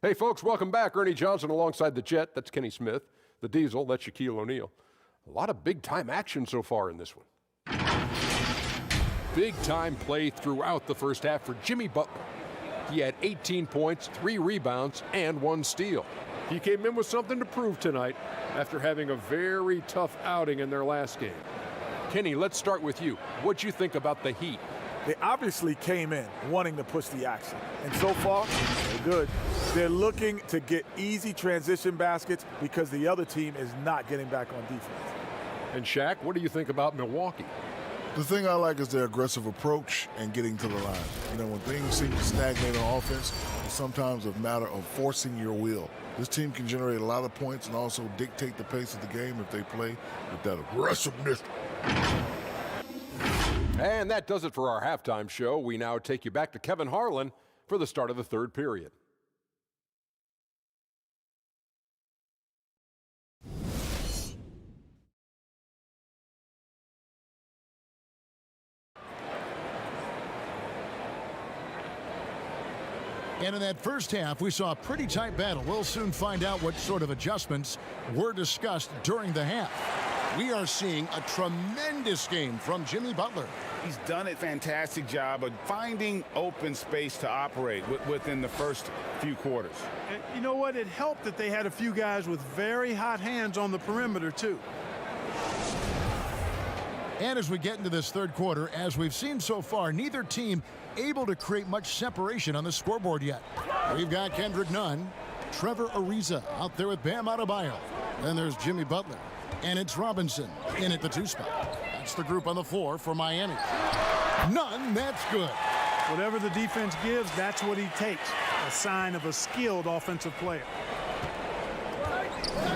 Hey, folks, welcome back. Ernie Johnson alongside the Jet. That's Kenny Smith. The Diesel, that's Shaquille O'Neal. A lot of big-time action so far in this one. Big-time play throughout the first half for Jimmy Butler. He had 18 points, 3 rebounds, and 1 steal. He came in with something to prove tonight after having a very tough outing in their last game. Kenny, let's start with you. What'd you think about the Heat? They obviously came in wanting to push the action. And so far, they're good. They're looking to get easy transition baskets because the other team is not getting back on defense. And Shaq, what do you think about Milwaukee? The thing I like is their aggressive approach and getting to the line. You know, when things seem to stagnate on offense, it's sometimes a matter of forcing your will. This team can generate a lot of points and also dictate the pace of the game if they play with that aggressiveness. And that does it for our halftime show. We now take you back to Kevin Harlan for the start of the third period. And in that first half, we saw a pretty tight battle. We'll soon find out what sort of adjustments were discussed during the half. We are seeing a tremendous game from Jimmy Butler. He's done a fantastic job of finding open space to operate within the first few quarters. And you know what? It helped that they had a few guys with very hot hands on the perimeter, too. And as we get into this third quarter, as we've seen so far, neither team able to create much separation on the scoreboard yet. We've got Kendrick Nunn, Trevor Ariza out there with Bam Adebayo. Then there's Jimmy Butler, and it's Robinson in at the 2 spot. That's the group on the floor for Miami. Nunn, that's good. Whatever the defense gives, that's what he takes. A sign of a skilled offensive player.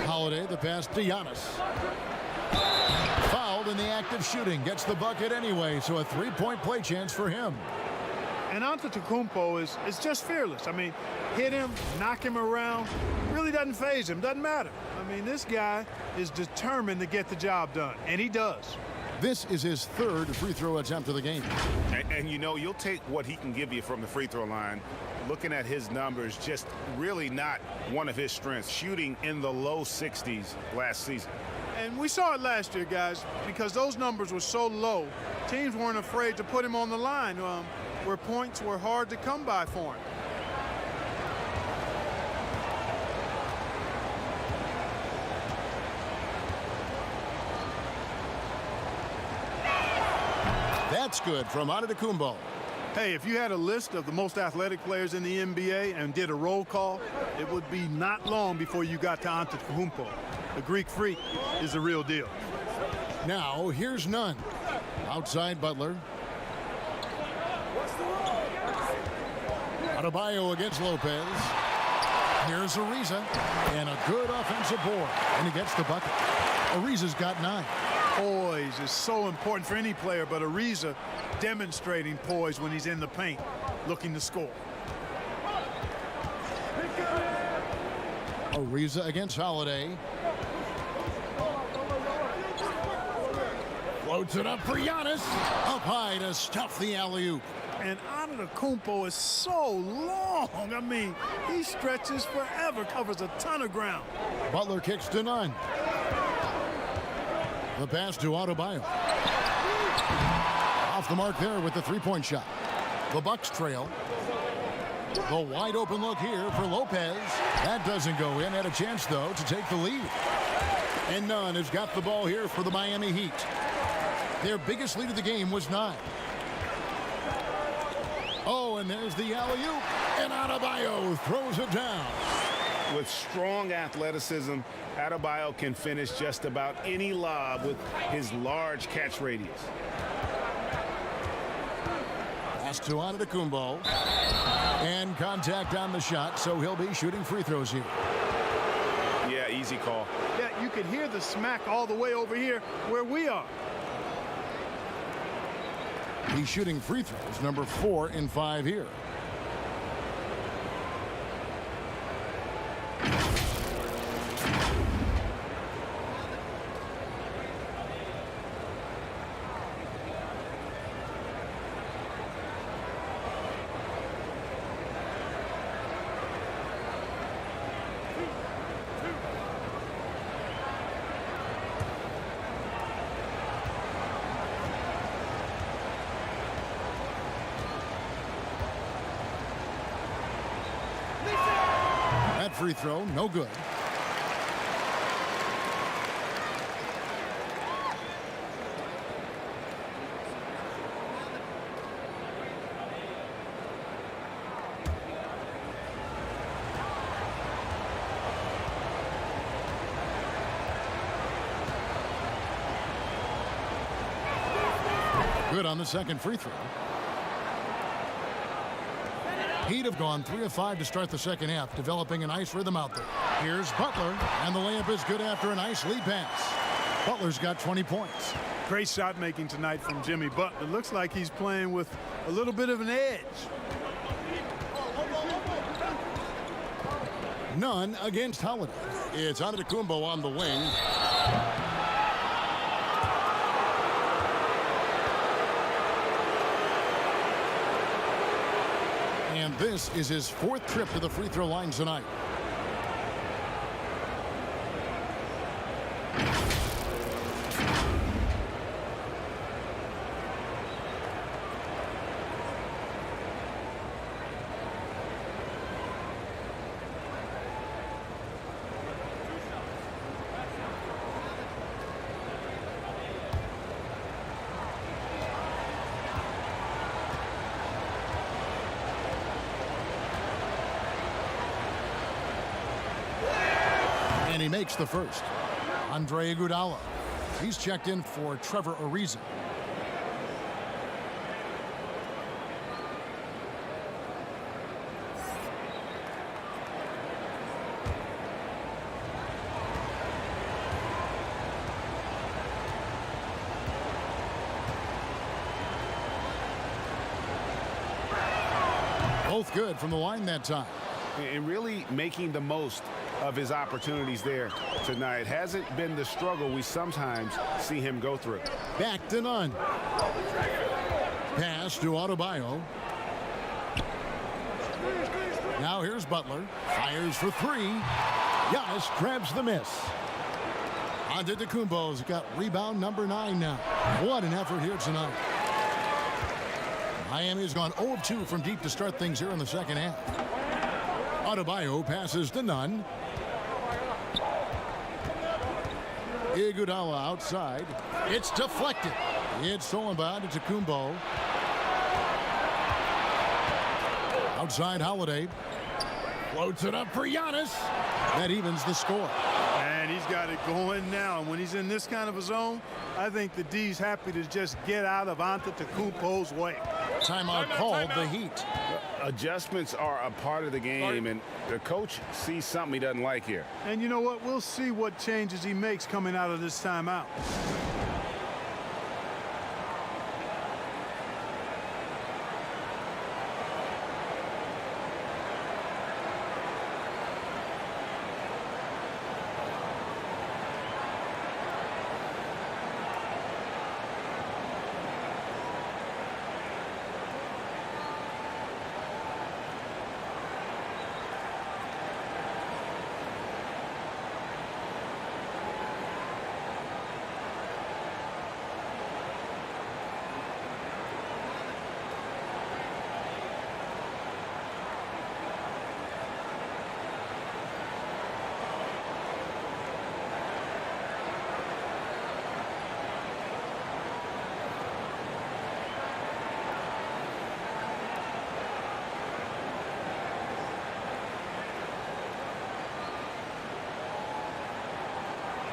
Holiday, the pass to Giannis. Fouled in the act of shooting. Gets the bucket anyway, so a 3-point play chance for him. And Antetokounmpo is just fearless. I mean, hit him, knock him around, really doesn't faze him, doesn't matter. I mean, this guy is determined to get the job done, and he does. This is his third free throw attempt of the game. And you know, you'll take what he can give you from the free throw line. Looking at his numbers, just really not one of his strengths, shooting in the low 60s last season. And we saw it last year, guys, because those numbers were so low, teams weren't afraid to put him on the line where points were hard to come by for him. That's good from Antetokounmpo. Hey, if you had a list of the most athletic players in the NBA and did a roll call, it would be not long before you got to Antetokounmpo. The Greek freak is the real deal. Now, here's Nunn. Outside Butler. Adebayo against Lopez. Here's Ariza. And a good offensive board. And he gets the bucket. Ariza's got 9. Poise is so important for any player, but Ariza demonstrating poise when he's in the paint, looking to score. Ariza against Holiday. Floats it up for Giannis. Up high to stuff the alley-oop. And Antetokounmpo is so long. I mean, he stretches forever, covers a ton of ground. Butler kicks to Nunn. The pass to Adebayo. Off the mark there with the three-point shot. The Bucks trail. The wide open look here for Lopez. That doesn't go in. Had a chance, though, to take the lead. And Nunn has got the ball here for the Miami Heat. Their biggest lead of the game was 9. Oh, and there's the alley-oop. And Adebayo throws it down. With strong athleticism, Adebayo can finish just about any lob with his large catch radius. Pass to Antetokounmpo. And contact on the shot, so he'll be shooting free throws here. Yeah, easy call. Yeah, you could hear the smack all the way over here where we are. He's shooting free throws, number 4 in 5 here. Free throw, no good. Good on the second free throw. Heat have gone 3 of 5 to start the second half, developing a nice rhythm out there. Here's Butler, and the layup is good after a nice lead pass. Butler's got 20 points. Great shot making tonight from Jimmy Butler. Looks like he's playing with a little bit of an edge. Nunn against Holiday. It's Antetokounmpo on the wing. And this is his 4th trip to the free throw line tonight. And he makes the first. Andre Iguodala. He's checked in for Trevor Ariza. Both good from the line that time. And really making the most of his opportunities there tonight. Hasn't been the struggle we sometimes see him go through. Back to Nunn. Pass to Adebayo. Now here's Butler. Fires for three. Giannis grabs the miss. Antetokounmpo's got rebound number 9 now. What an effort here tonight. Miami's gone 0 of 2 from deep to start things here in the second half. Adebayo passes to Nunn. Iguodala outside. It's deflected. It's stolen by Antetokounmpo. Outside Holiday. Floats it up for Giannis. That evens the score. And he's got it going now. And when he's in this kind of a zone, I think the D's happy to just get out of Antetokounmpo's way. Timeout called the Heat. Adjustments are a part of the game, and the coach sees something he doesn't like here. And you know what? We'll see what changes he makes coming out of this timeout.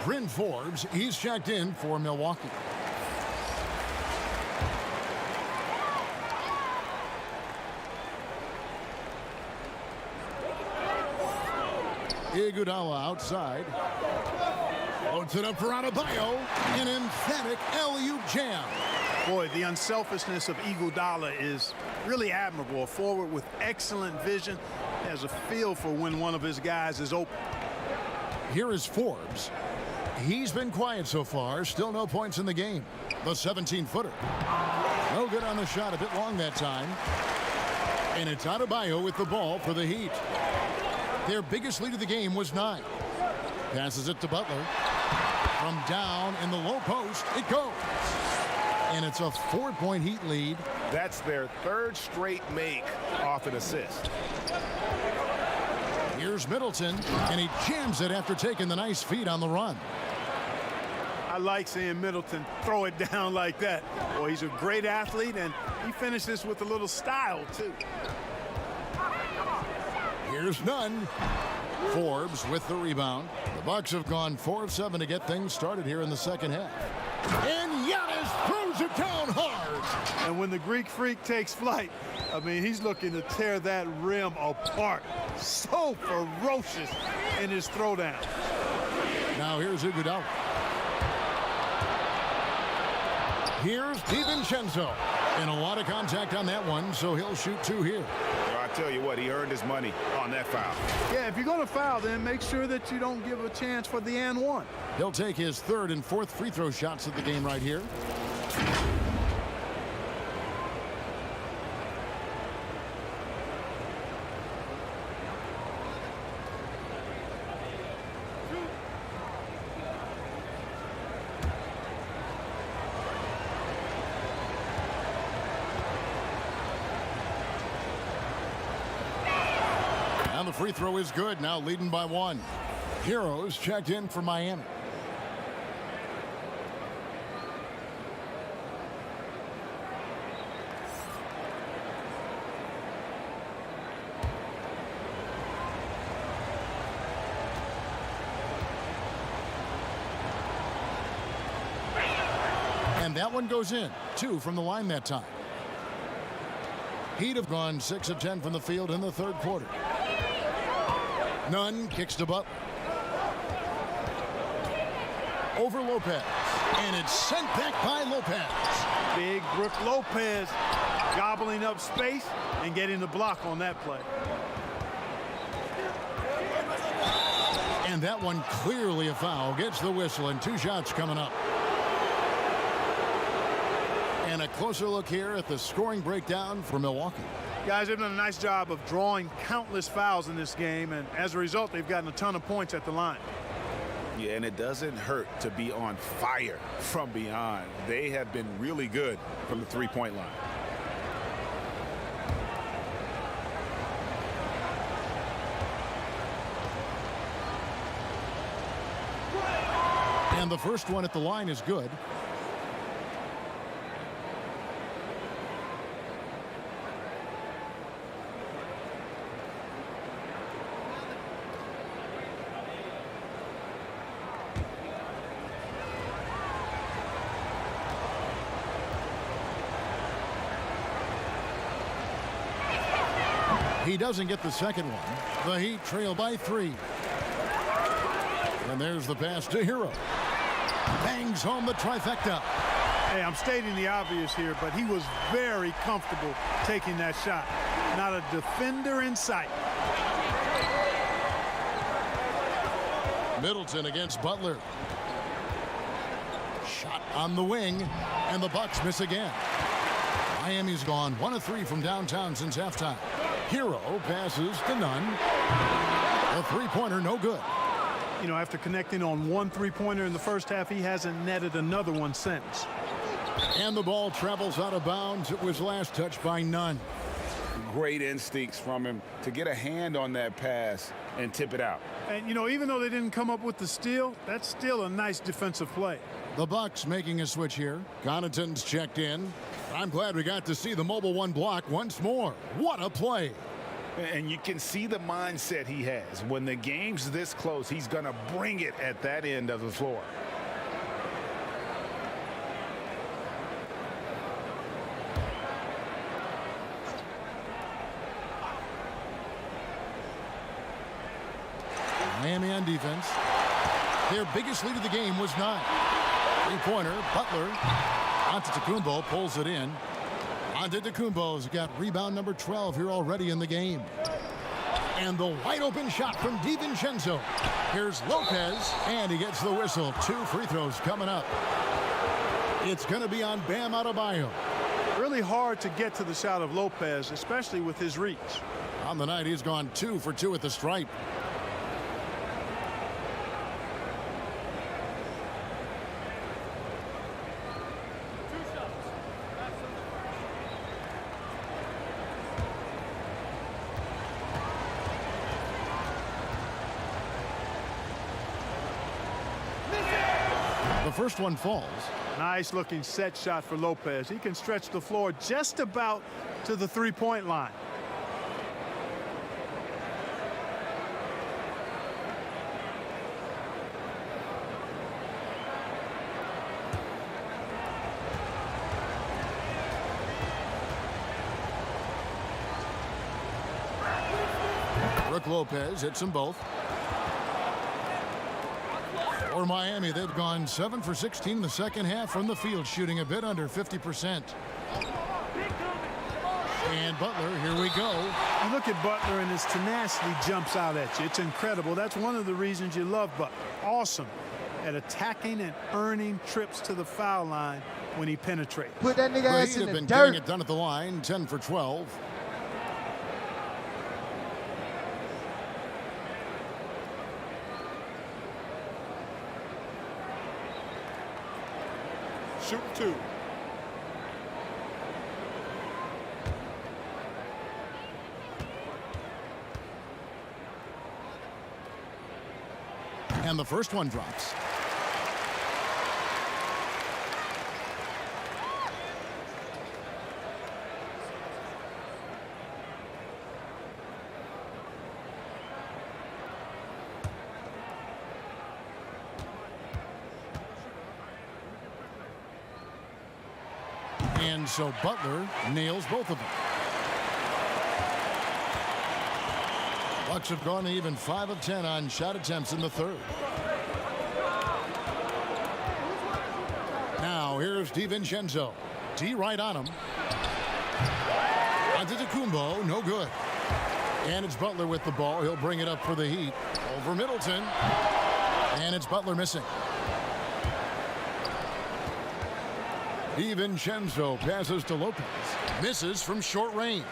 Bryn Forbes, he's checked in for Milwaukee. Iguodala outside. Floats it up for Adebayo. An emphatic alley-oop jam. Boy, the unselfishness of Iguodala is really admirable. A forward with excellent vision. He has a feel for when one of his guys is open. Here is Forbes. He's been quiet so far. Still no points in the game. The 17-footer. No good on the shot. A bit long that time. And it's Adebayo with the ball for the Heat. Their biggest lead of the game was 9. Passes it to Butler. From down in the low post, it goes. And it's a 4-point Heat lead. That's their 3rd straight make off an assist. Here's Middleton, and he jams it after taking the nice feed on the run. I like seeing Middleton throw it down like that. Boy, he's a great athlete, and he finishes with a little style, too. Here's Nunn. Forbes with the rebound. The Bucks have gone 4 of 7 to get things started here in the second half. And Giannis throws it down hard. And when the Greek Freak takes flight, I mean, he's looking to tear that rim apart. So ferocious in his throwdown. Now here's Iguodala. Here's DiVincenzo. And a lot of contact on that one, so he'll shoot 2 here. Well, I tell you what, he earned his money on that foul. Yeah, if you're going to foul, then make sure that you don't give a chance for the and one. He'll take his 3rd and 4th free throw shots of the game right here. And the free throw is good, now leading by 1. Heroes checked in for Miami. And that one goes in. 2 from the line that time. Heat have gone 6 of 10 from the field in the 3rd quarter. Nunn kicks to Butler. Over Lopez. And it's sent back by Lopez. Big Brook Lopez gobbling up space and getting the block on that play. And that one clearly a foul. Gets the whistle, and 2 shots coming up. And a closer look here at the scoring breakdown for Milwaukee. Guys, they've done a nice job of drawing countless fouls in this game, and as a result, they've gotten a ton of points at the line. Yeah, and it doesn't hurt to be on fire from beyond. They have been really good from the three-point line. And the first one at the line is good. He doesn't get the second one. The Heat trail by 3. And there's the pass to Hero. Bangs home the trifecta. Hey, I'm stating the obvious here, but he was very comfortable taking that shot. Not a defender in sight. Middleton against Butler. Shot on the wing, and the Bucks miss again. Miami's gone 1 of 3 from downtown since halftime. Hero passes to none. A three-pointer, no good. You know, after connecting on 1 3-pointer in the first half, he hasn't netted another one since. And the ball travels out of bounds. It was last touched by Nunn. Great instincts from him to get a hand on that pass and tip it out. And, you know, even though they didn't come up with the steal, that's still a nice defensive play. The Bucks making a switch here. Connaughton's checked in. I'm glad we got to see the mobile 1 block once more. What a play. And you can see the mindset he has. When the game's this close, he's going to bring it at that end of the floor. Miami on defense. Their biggest lead of the game was 9. Three-pointer, Butler. Antetokounmpo pulls it in. Antetokounmpo's got rebound number 12 here already in the game. And the wide-open shot from DiVincenzo. Here's Lopez, and he gets the whistle. 2 free throws coming up. It's going to be on Bam Adebayo. Really hard to get to the shot of Lopez, especially with his reach. On the night, he's gone 2 for 2 at the stripe. The first one falls. Nice looking set shot for Lopez. He can stretch the floor just about to the 3-point line. Brook Lopez hits them both. For Miami, they've gone 7 for 16 in the second half from the field, shooting a bit under 50%. And Butler, here we go. You look at Butler and his tenacity jumps out at you. It's incredible. That's one of the reasons you love Butler. Awesome at attacking and earning trips to the foul line when he penetrates. Put that nigga ass in the been dirt. getting it done at the line, 10 for 12. Shoot 2. And the first one drops. And so Butler nails both of them. Bucks have gone even 5 of 10 on shot attempts in the third. Now here's DiVincenzo. D right on him. Antetokounmpo, no good. And it's Butler with the ball. He'll bring it up for the Heat. Over Middleton. And it's Butler missing. DiVincenzo passes to Lopez. Misses from short range.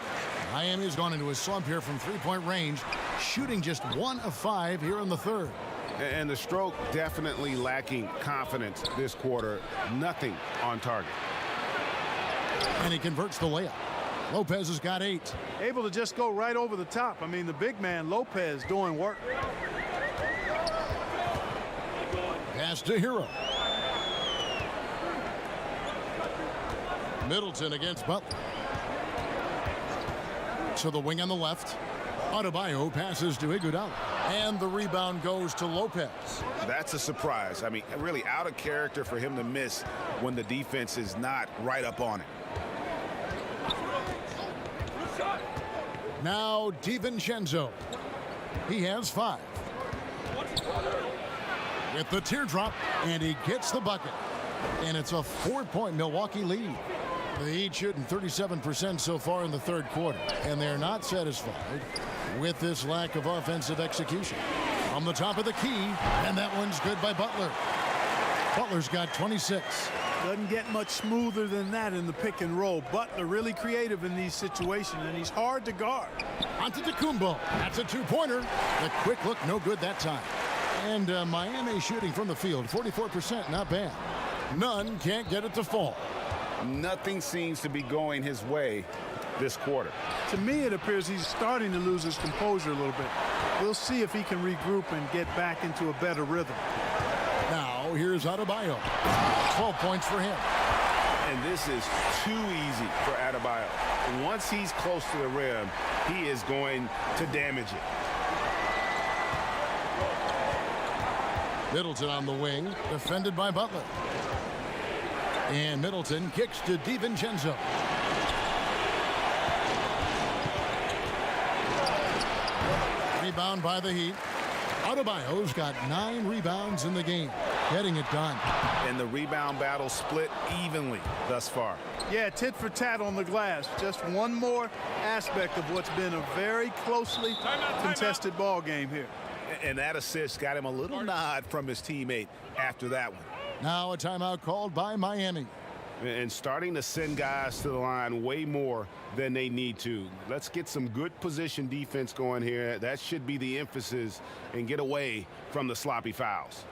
Miami's gone into a slump here from three-point range, shooting just 1 of 5 here in the third. And the stroke definitely lacking confidence this quarter. Nothing on target. And he converts the layup. Lopez has got 8. Able to just go right over the top. I mean, the big man, Lopez, doing work. Pass to Hero. Middleton against Butler. To the wing on the left. Adebayo passes to Iguodala. And the rebound goes to Lopez. That's a surprise. I mean, really out of character for him to miss when the defense is not right up on it. Now DiVincenzo. He has 5. With the teardrop, and he gets the bucket. And it's a 4-point Milwaukee lead. The Heat shooting 37% so far in the third quarter, and they're not satisfied with this lack of offensive execution. On the top of the key, and that one's good by Butler. Butler's got 26. Doesn't get much smoother than that in the pick and roll. Butler really creative in these situations, and he's hard to guard. Antetokounmpo. That's a two-pointer. The quick look, no good that time. And Miami shooting from the field, 44%, not bad. None can't get it to fall. Nothing seems to be going his way this quarter. To me, it appears he's starting to lose his composure a little bit. We'll see if he can regroup and get back into a better rhythm. Now, here's Adebayo. 12 points for him. And this is too easy for Adebayo. Once he's close to the rim, he is going to damage it. Middleton on the wing, defended by Butler. And Middleton kicks to DiVincenzo. Rebound by the Heat. Adebayo's got 9 rebounds in the game, getting it done. And the rebound battle split evenly thus far. Yeah, tit for tat on the glass. Just one more aspect of what's been a very closely contested ball game here. And that assist got him a little nod from his teammate after that one. Now a timeout called by Miami. And starting to send guys to the line way more than they need to. Let's get some good position defense going here. That should be the emphasis, and get away from the sloppy fouls.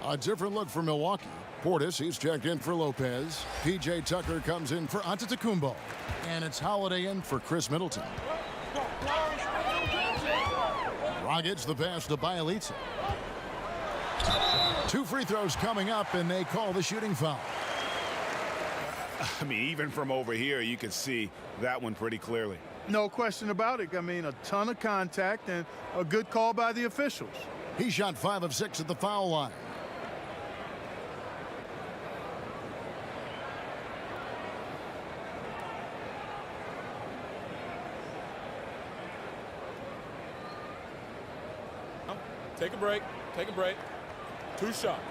A different look for Milwaukee. Portis, he's checked in for Lopez. P.J. Tucker comes in for Antetokounmpo. And it's Holiday in for Chris Middleton. Dragic, the pass to Bjelica. 2 free throws coming up, and they call the shooting foul. I mean, even from over here, you can see that one pretty clearly. No question about it. I mean, a ton of contact and a good call by the officials. He shot 5 of 6 at the foul line. Take a break. Take a break. 2 shots.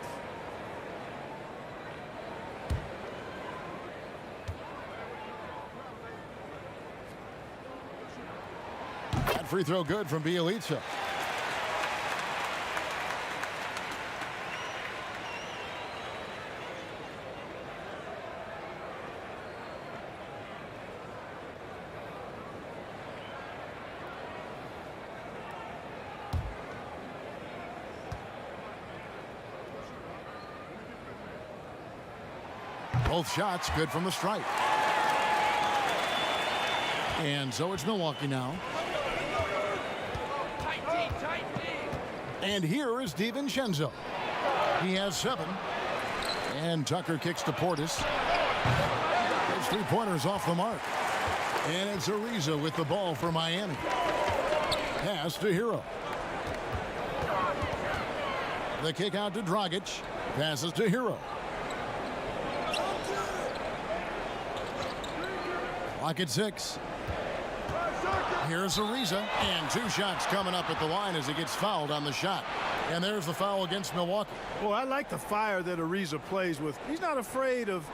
That free throw good from Bjelica. Both shots good from the stripe. And so it's Milwaukee now. And here is DiVincenzo. He has 7. And Tucker kicks to Portis. His three-pointers off the mark. And it's Ariza with the ball for Miami. Pass to Hero. The kick out to Dragic. Passes to Hero. Clock at 6. Here's Ariza. And 2 shots coming up at the line as he gets fouled on the shot. And there's the foul against Milwaukee. Well, I like the fire that Ariza plays with. He's not afraid of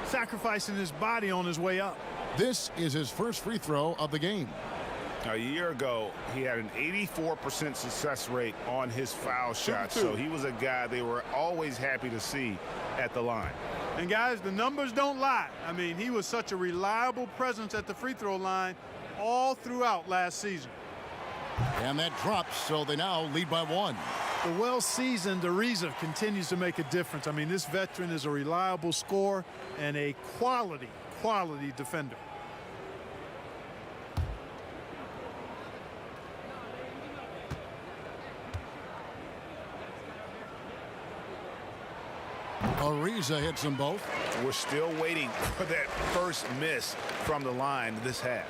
sacrificing his body on his way up. This is his first free throw of the game. A year ago, he had an 84% success rate on his foul shot, so he was a guy they were always happy to see at the line. And guys, the numbers don't lie. I mean, he was such a reliable presence at the free throw line all throughout last season. And that drops, so they now lead by 1. The well-seasoned Ariza continues to make a difference. I mean, this veteran is a reliable scorer and a quality defender. Ariza hits them both. We're still waiting for that first miss from the line this half.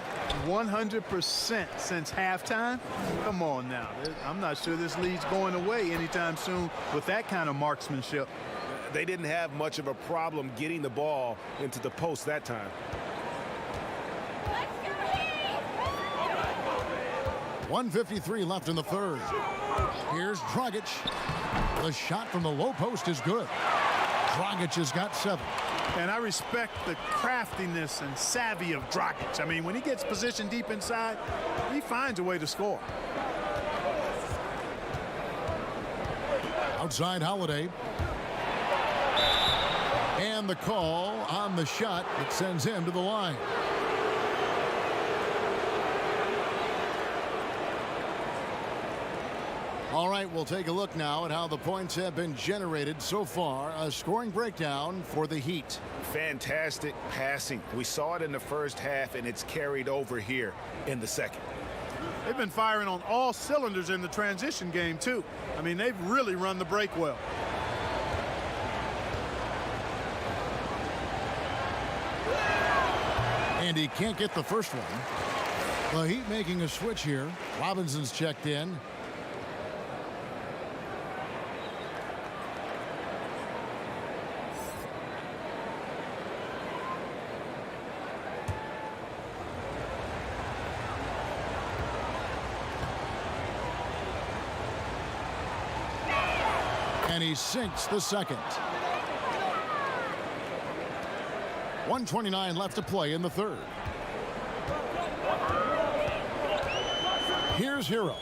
100% since halftime? Come on now. I'm not sure this lead's going away anytime soon with that kind of marksmanship. They didn't have much of a problem getting the ball into the post that time. .153 left in the third. Here's Dragic. The shot from the low post is good. Dragic has got 7. And I respect the craftiness and savvy of Dragic. I mean, when he gets positioned deep inside, he finds a way to score. Outside Holiday. And the call on the shot that sends him to the line. All right, we'll take a look now at how the points have been generated so far. A scoring breakdown for the Heat. Fantastic passing. We saw it in the first half, and it's carried over here in the second. They've been firing on all cylinders in the transition game, too. I mean, they've really run the break well. And he can't get the first one. The Heat making a switch here. Robinson's checked in. And he sinks the second. 1:29 left to play in the third. Here's Hero.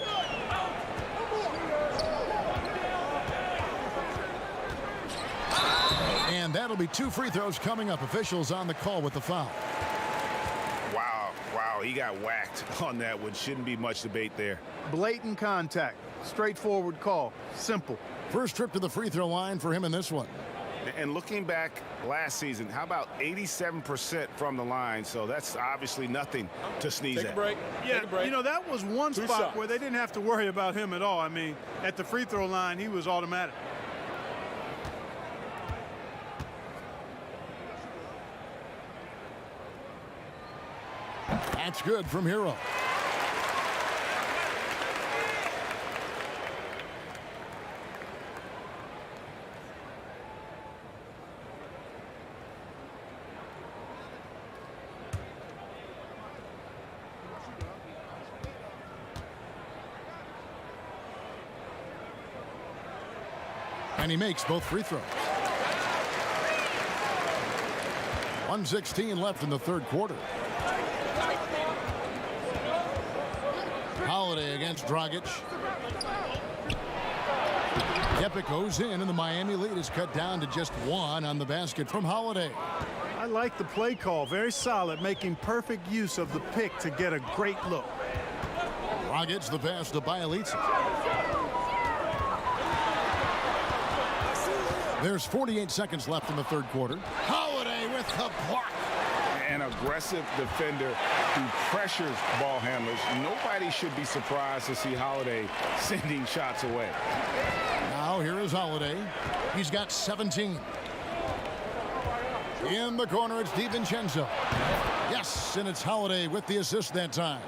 And that'll be 2 free throws coming up. Officials on the call with the foul. Wow, he got whacked on that one. Shouldn't be much debate there. Blatant contact. Straightforward call. Simple. First trip to the free throw line for him in this one. And looking back last season, how about 87% from the line? So that's obviously nothing to sneeze Take at. a break. Yeah, Take a break. you know, that was one 2 spot shots. where they didn't have to worry about him at all. I mean, at the free throw line, he was automatic. That's good from Hero. And he makes both free throws. 1:16 left in the third quarter. Holiday against Dragic. Kepic goes in, and the Miami lead is cut down to just 1 on the basket from Holiday. I like the play call. Very solid, making perfect use of the pick to get a great look. Dragic the pass to Bielitsa. There's 48 seconds left in the third quarter. Holiday with The block. An aggressive defender who pressures ball handlers. Nobody should be surprised to see Holiday sending shots away. Now here is Holiday. He's got 17. In the corner, it's DiVincenzo. Yes, and it's Holiday with the assist that time.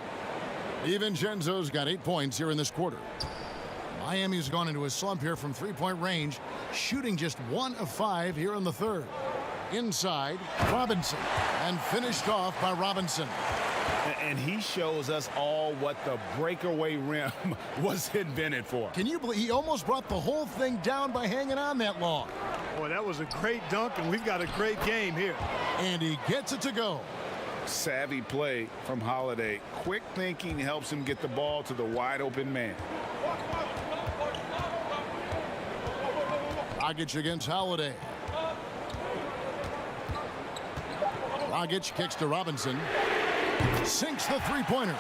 DiVincenzo's got 8 points here in this quarter. Miami's gone into a slump here from three-point range, shooting just 1 of 5 here in the third. Inside, Robinson, and finished off by Robinson. And he shows us all what the breakaway rim was invented for. Can you believe he almost brought the whole thing down by hanging on that long? Boy, that was a great dunk, and we've got a great game here. And he gets it to go. Savvy play from Holiday. Quick thinking helps him get the ball to the wide open man. Dragic against Holiday. Dragic kicks to Robinson. Sinks the three-pointer.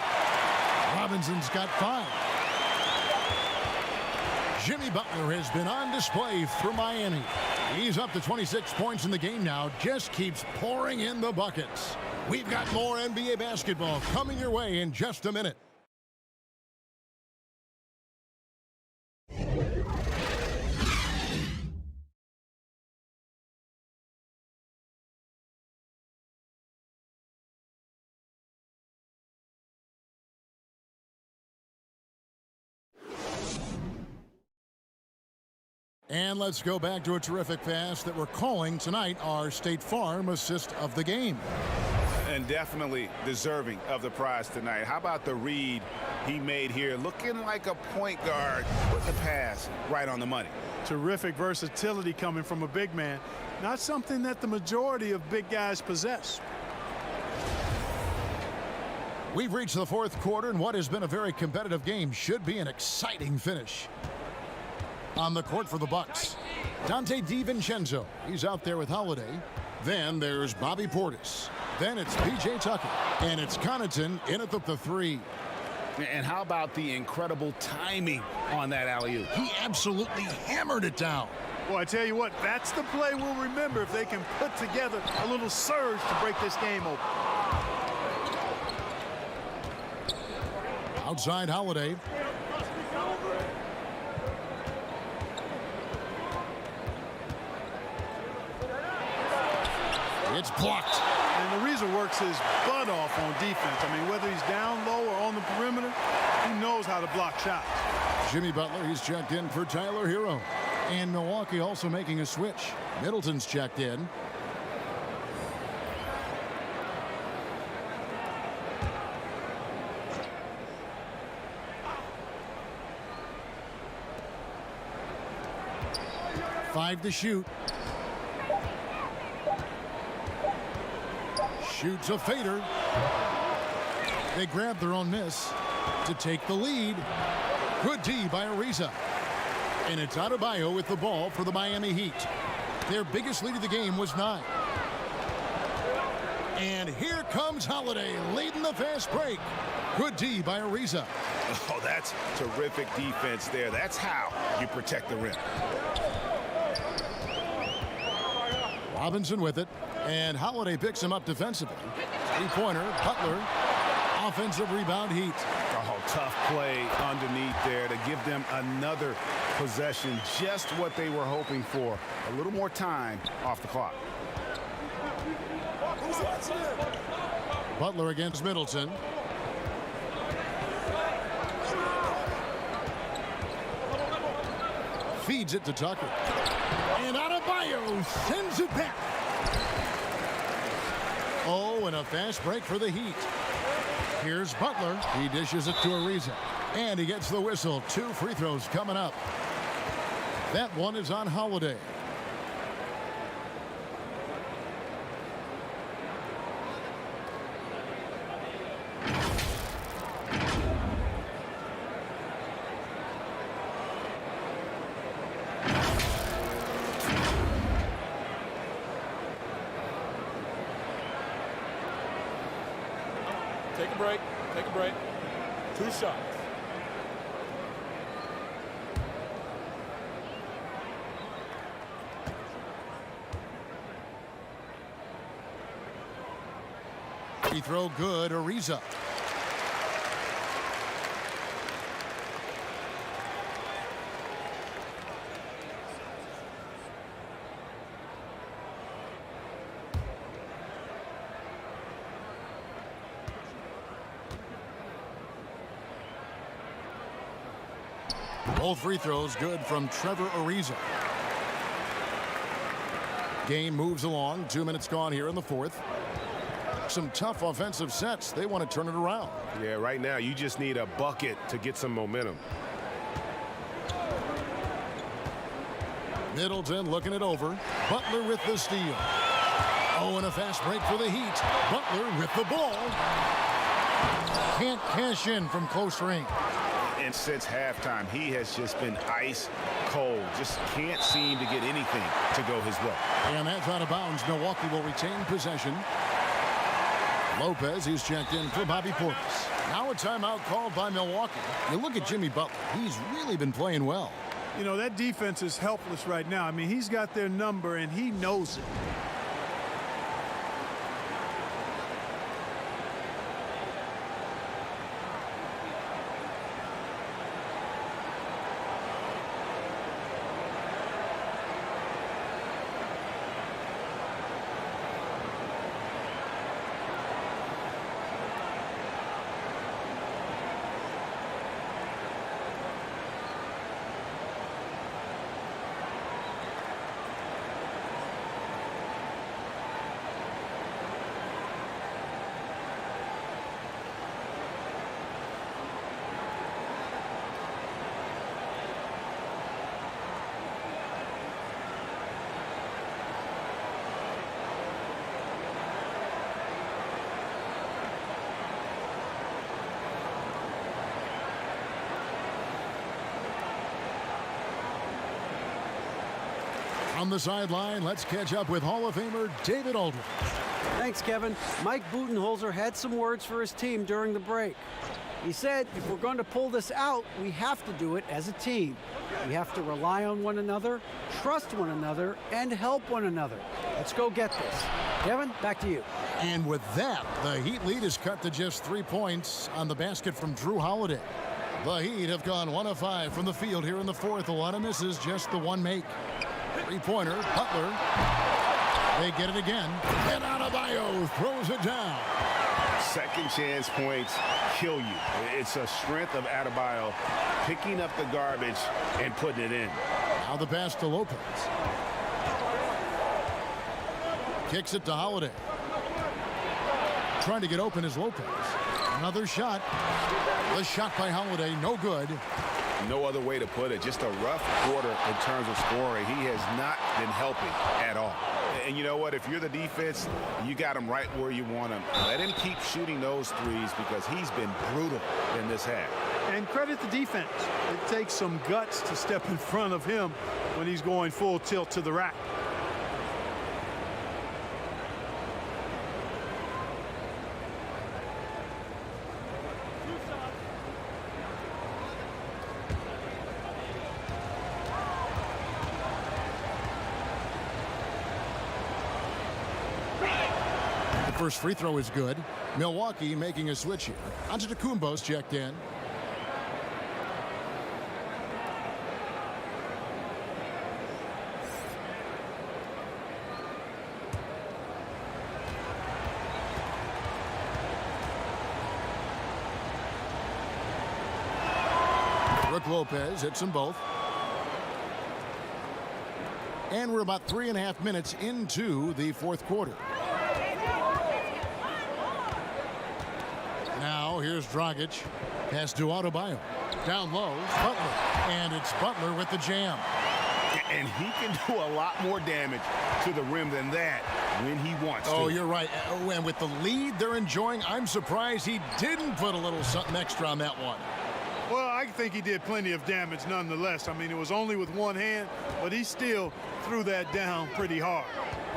Robinson's got 5. Jimmy Butler has been on display for Miami. He's up to 26 points in the game now. Just keeps pouring in the buckets. We've got more NBA basketball coming your way in just a minute. And let's go back to a terrific pass that we're calling tonight our State Farm assist of the game. And definitely deserving of the prize tonight. How about the read he made here? Looking like a point guard with the pass right on the money. Terrific versatility coming from a big man. Not something that the majority of big guys possess. We've reached the fourth quarter, and what has been a very competitive game should be an exciting finish. On the court for the Bucks, Donte DiVincenzo. He's out there with Holiday. Then there's Bobby Portis. Then it's P.J. Tucker. And it's Connaughton in at the 3. And how about the incredible timing on that alley-oop? He absolutely hammered it down. Well, I tell you what, that's the play we'll remember if they can put together a little surge to break this game open. Outside Holiday. It's blocked. And Ariza works his butt off on defense. I mean, whether he's down low or on the perimeter, he knows how to block shots. Jimmy Butler, he's checked in for Tyler Hero. And Milwaukee also making a switch. Middleton's checked in. Five to shoot. Shoots a fader. They grab their own miss to take the lead. Good D by Ariza. And it's Adebayo with the ball for the Miami Heat. Their biggest lead of the game was 9. And here comes Holiday leading the fast break. Good D by Ariza. Oh, that's terrific defense there. That's how you protect the rim. Robinson with it. And Holiday picks him up defensively. Three-pointer, Butler. Offensive rebound, Heat. Oh, tough play underneath there to give them another possession. Just what they were hoping for. A little more time off the clock. Butler against Middleton. Feeds it to Tucker. And Adebayo sends it back. Oh, and a fast break for the Heat. Here's Butler. He dishes it to Ariza. And he gets the whistle. 2 free throws coming up. That one is on Holiday. Take a break. Take a break. 2 shots. Free throw good. Ariza. Both free throws good from Trevor Ariza. Game moves along. 2 minutes gone here in the fourth. Some tough offensive sets. They want to turn it around. Yeah, right now you just need a bucket to get some momentum. Middleton looking it over. Butler with the steal. Oh, and a fast break for the Heat. Butler with the ball. Can't cash in from close range. And since halftime, he has just been ice cold. Just can't seem to get anything to go his way. And that's out of bounds. Milwaukee will retain possession. Lopez, he's checked in for Bobby Portis. Now a timeout called by Milwaukee. You look at Jimmy Butler. He's really been playing well. You know, that defense is helpless right now. I mean, he's got their number, and he knows it. On the sideline, let's catch up with Hall of Famer David Aldridge. Thanks, Kevin. Mike Budenholzer had some words for his team during the break. He said, if we're going to pull this out, we have to do it as a team. We have to rely on one another, trust one another, and help one another. Let's go get this. Kevin, back to you. And with that, the Heat lead is cut to just 3 points on the basket from Drew Holiday. The Heat have gone 1 of 5 from the field here in the fourth. A lot of misses, just the one make. Three-pointer, Butler. They get it again. And Adebayo throws it down. Second chance points kill you. It's a strength of Adebayo picking up the garbage and putting it in. Now the pass to Lopez. Kicks it to Holiday. Trying to get open is Lopez. Another shot. The shot by Holiday, no good. No other way to put it. Just a rough quarter in terms of scoring. He has not been helping at all. And you know what? If you're the defense, you got him right where you want him. Let him keep shooting those threes because he's been brutal in this half. And credit the defense. It takes some guts to step in front of him when he's going full tilt to the rack. First free throw is good. Milwaukee making a switch here. Antetokounmpo's checked in. Brook Lopez hits them both. And we're about 3.5 minutes into the fourth quarter. Now here's Dragic. Pass to Adebayo. Down low, Butler. And it's Butler with the jam. And he can do a lot more damage to the rim than that when he wants to. Oh, you're right. And with the lead they're enjoying, I'm surprised he didn't put a little something extra on that one. Well, I think he did plenty of damage nonetheless. I mean, it was only with one hand, but he still threw that down pretty hard.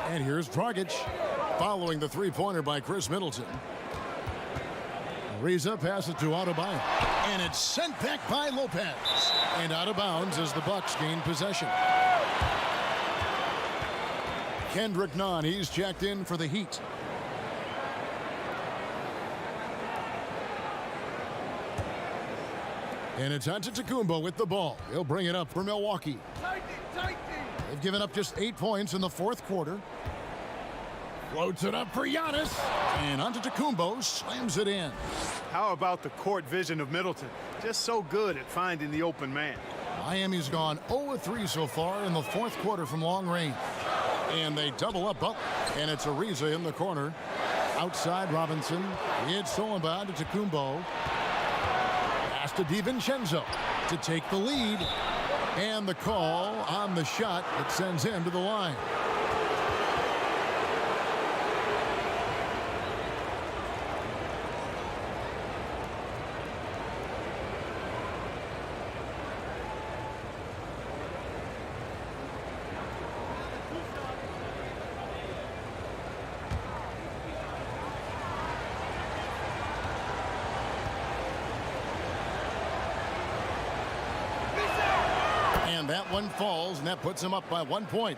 And here's Dragic following the three-pointer by Chris Middleton. Ariza passes it to Adebayo. And it's sent back by Lopez. And out of bounds as the Bucks gain possession. Kendrick Nunn, he's checked in for the Heat. And it's Antetokounmpo with the ball. He'll bring it up for Milwaukee. They've given up just 8 points in the fourth quarter. Floats it up for Giannis. And Antetokounmpo slams it in. How about the court vision of Middleton? Just so good at finding the open man. Miami's gone 0-3 so far in the fourth quarter from long range. And they double up Butler. And it's Ariza in the corner. Outside Robinson. It's Solomon to Antetokounmpo. Pass to DiVincenzo to take the lead. And the call on the shot that sends him to the line. And that one falls, and that puts him up by 1 point.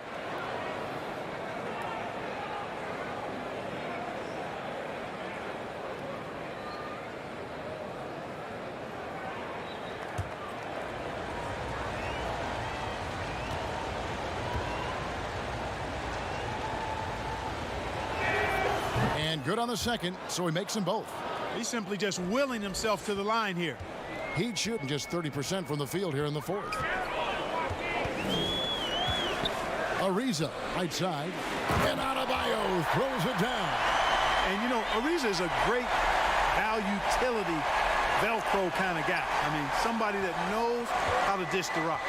And good on the second, so he makes them both. He's simply just willing himself to the line here. He's shooting just 30% from the field here in the fourth. Ariza, right side, and Adebayo throws it down. And you know, Ariza is a great utility Velcro kind of guy. I mean, somebody that knows how to dish the rock.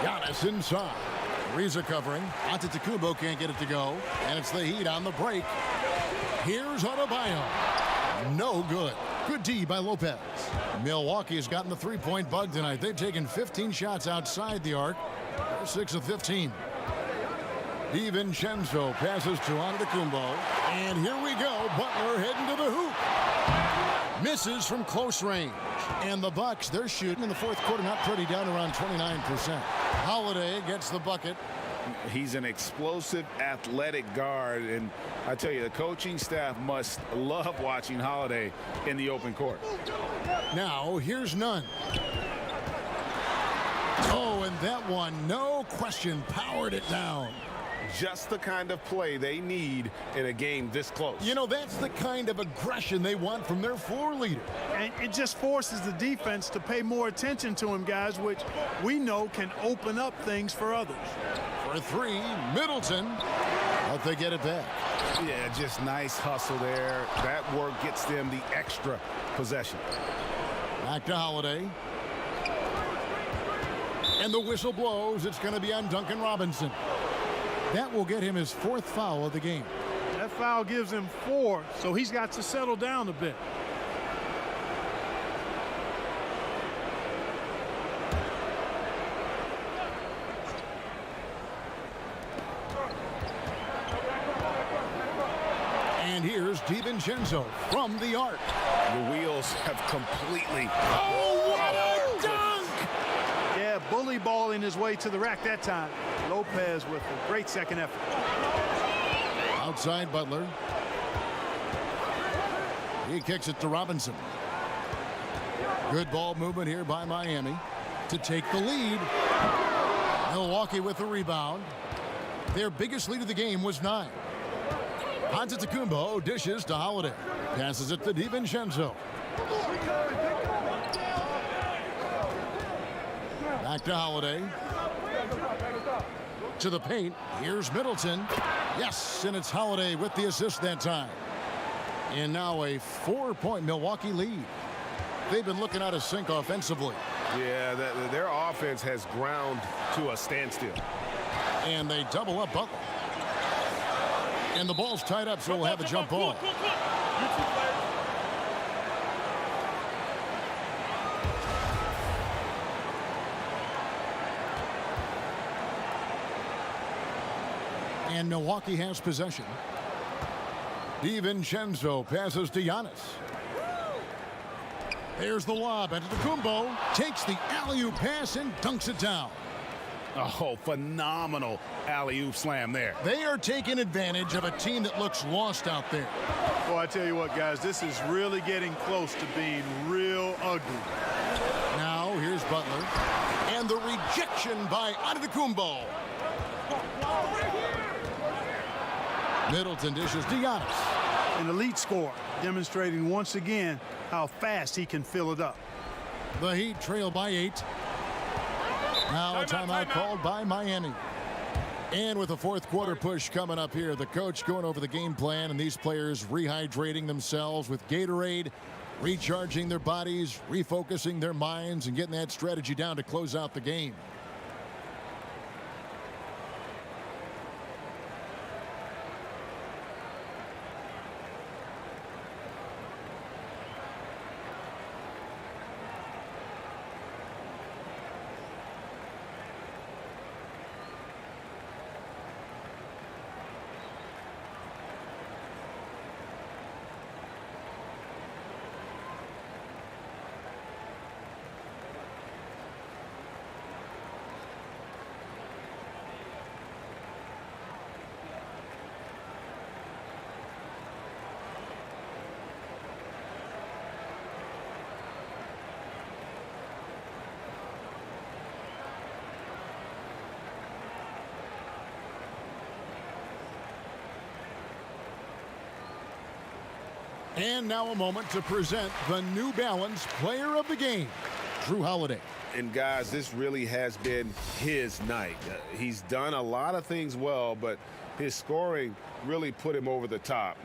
Giannis inside. Ariza covering. Antetokounmpo can't get it to go, and it's the Heat on the break. Here's Adebayo. No good. Good D by Lopez. Milwaukee has gotten the three-point bug tonight. They've taken 15 shots outside the arc. They're 6 of 15. DiVincenzo passes to Antetokounmpo. And here we go. Butler heading to the hoop. Misses from close range. And the Bucks, they're shooting in the fourth quarter, not pretty, down around 29%. Holiday gets the bucket. He's an explosive, athletic guard, and I tell you, the coaching staff must love watching Holiday in the open court. Now, here's Nunn. Oh, and that one, no question, powered it down. Just the kind of play they need in a game this close. You know, that's the kind of aggression they want from their floor leader. And it just forces the defense to pay more attention to him, guys, which we know can open up things for others. For three, Middleton, but they get it back. Yeah, just nice hustle there. That work gets them the extra possession. Back to Holiday. And the whistle blows. It's going to be on Duncan Robinson. That will get him his fourth foul of the game. That foul gives him 4, so he's got to settle down a bit. And here's DiVincenzo from the arc. The wheels have completely... Oh, what a dunk! Yeah, bully balling his way to the rack that time. Lopez with a great second effort. Outside Butler. He kicks it to Robinson. Good ball movement here by Miami to take the lead. Milwaukee with the rebound. Their biggest lead of the game was 9. Antetokounmpo dishes to Holiday. Passes it to DiVincenzo. Back to Holiday. To the paint. Here's Middleton. Yes, and it's Holiday with the assist that time. And now a 4-point Milwaukee lead. They've been looking out of sync offensively. Yeah, their offense has ground to a standstill. And they double up Butler. And the ball's tied up, so we'll have a jump ball. And Milwaukee has possession. DiVincenzo passes to Giannis. There's the lob. Antetokounmpo takes the alley-oop pass and dunks it down. Oh, phenomenal alley-oop slam there. They are taking advantage of a team that looks lost out there. Well, I tell you what, guys, this is really getting close to being real ugly. Now, here's Butler. And the rejection by Antetokounmpo. Middleton dishes to Giannis. An elite scorer, demonstrating once again how fast he can fill it up. The Heat trail by 8. Now a timeout called by Miami. And with the fourth quarter push coming up here, the coach going over the game plan and these players rehydrating themselves with Gatorade, recharging their bodies, refocusing their minds, and getting that strategy down to close out the game. And now a moment to present the New Balance Player of the Game, Drew Holiday. And guys, this really has been his night. He's done a lot of things well, but his scoring really put him over the top.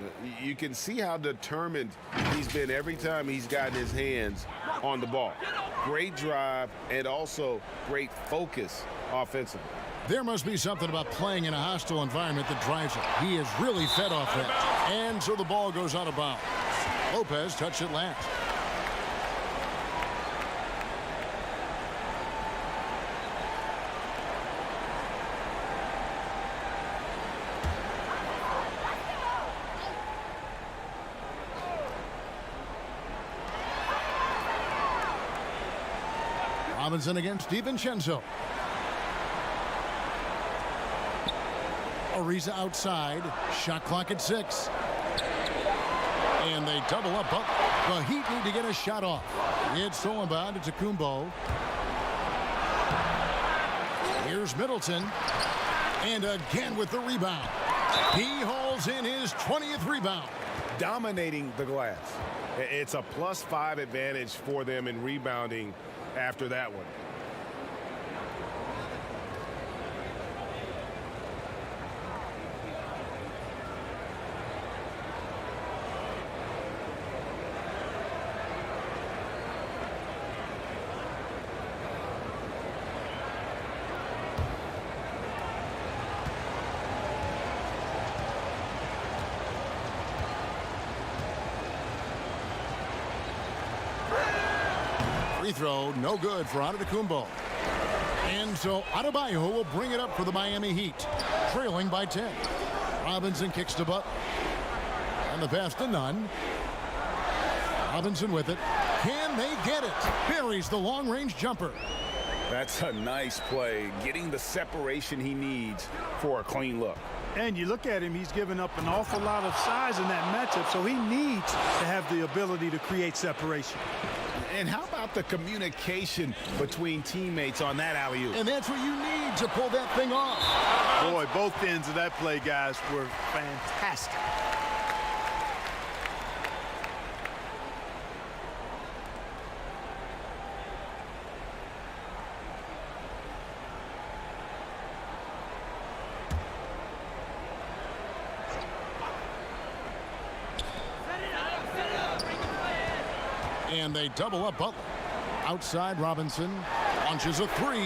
You can see how determined he's been every time he's gotten his hands on the ball. Great drive and also great focus offensively. There must be something about playing in a hostile environment that drives it. He is really fed off that. And so the ball goes out of bounds. Lopez touched it last. Robinson against DiVincenzo. Ariza outside. Shot clock at 6. And they double up. The Heat need to get a shot off. It's stolen by Antetokounmpo. Here's Middleton. And again with the rebound. He hauls in his 20th rebound. Dominating the glass. It's a +5 advantage for them in rebounding after that one. Free throw, no good for Antetokounmpo. And so Adebayo will bring it up for the Miami Heat, trailing by 10. Robinson kicks to Butler. And the pass to Nunn. Robinson with it. Can they get it? Buries the long-range jumper. That's a nice play, getting the separation he needs for a clean look. And you look at him, he's given up an awful lot of size in that matchup, so he needs to have the ability to create separation. And how about the communication between teammates on that alley-oop? And that's what you need to pull that thing off. Boy, both ends of that play, guys, were fantastic. And they double up Butler. Outside, Robinson launches a 3.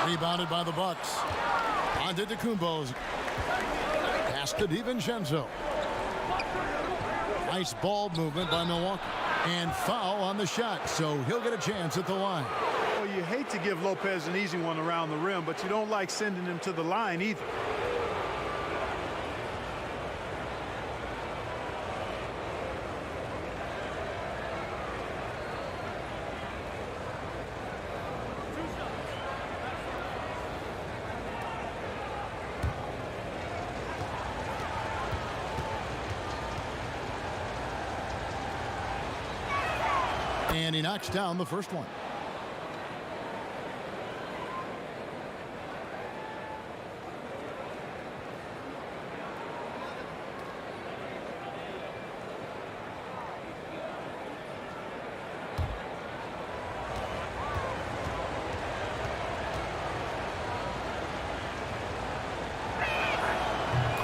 Rebounded by the Bucks. Antetokounmpo's pass to DiVincenzo. Nice ball movement by Milwaukee. And foul on the shot, so he'll get a chance at the line. Well, you hate to give Lopez an easy one around the rim, but you don't like sending him to the line either. And he knocks down the first one.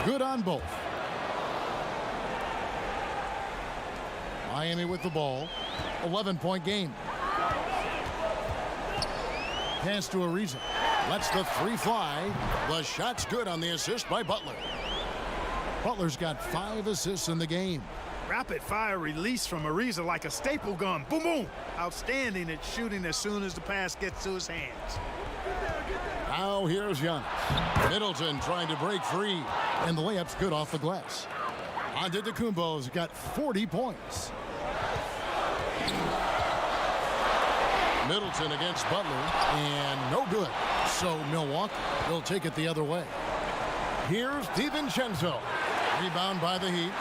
Good on both. Miami with the ball. 11-point game. Pass to Ariza. Lets the three fly. The shot's good on the assist by Butler. Butler's got 5 assists in the game. Rapid fire release from Ariza like a staple gun. Boom, boom. Outstanding at shooting as soon as the pass gets to his hands. Now here's Giannis. Middleton trying to break free. And the layup's good off the glass. Antetokounmpo's got 40 points. Middleton against Butler, and no good. So Milwaukee will take it the other way. Here's DiVincenzo. Rebound by the Heat.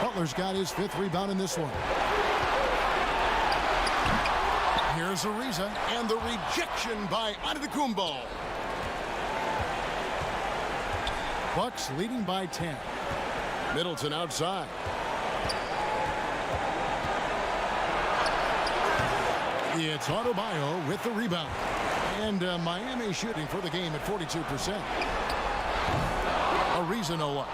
Butler's got his 5th rebound in this one. Here's Ariza, and the rejection by Antetokounmpo. Bucks leading by 10. Middleton outside. It's Adebayo with the rebound. And Miami shooting for the game at 42%. Ariza no up.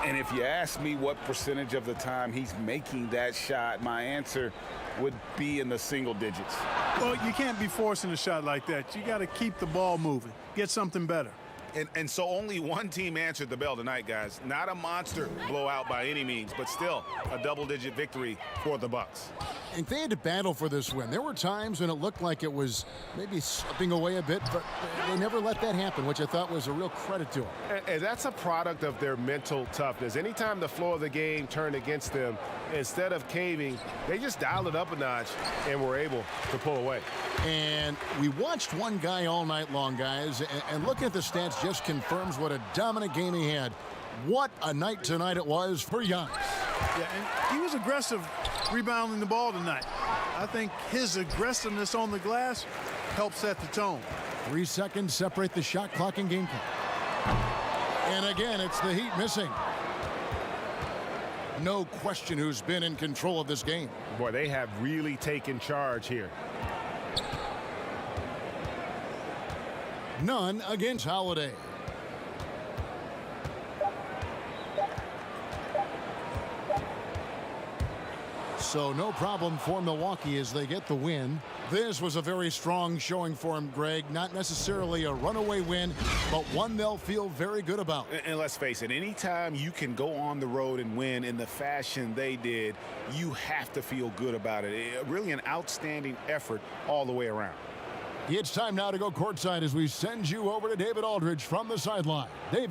And if you ask me what percentage of the time he's making that shot, my answer would be in the single digits. Well, you can't be forcing a shot like that. You got to keep the ball moving. Get something better. And so only one team answered the bell tonight, guys. Not a monster blowout by any means, but still a double-digit victory for the Bucks. And they had to battle for this win. There were times when it looked like it was maybe slipping away a bit, but they never let that happen, which I thought was a real credit to them. And that's a product of their mental toughness. Anytime the flow of the game turned against them, instead of caving, they just dialed it up a notch and were able to pull away. And we watched one guy all night long, guys, and looking at the stats just confirms what a dominant game he had. What a night tonight it was for Giannis. Yeah, and he was aggressive rebounding the ball tonight. I think his aggressiveness on the glass helped set the tone. 3 seconds separate the shot clock and game clock. And again, it's the Heat missing. No question who's been in control of this game. Boy, they have really taken charge here. None against Holiday. So no problem for Milwaukee as they get the win. This was a very strong showing for him, Greg. Not necessarily a runaway win, but one they'll feel very good about. And let's face it, anytime you can go on the road and win in the fashion they did, you have to feel good about it. Really an outstanding effort all the way around. It's time now to go courtside as we send you over to David Aldridge from the sideline. David.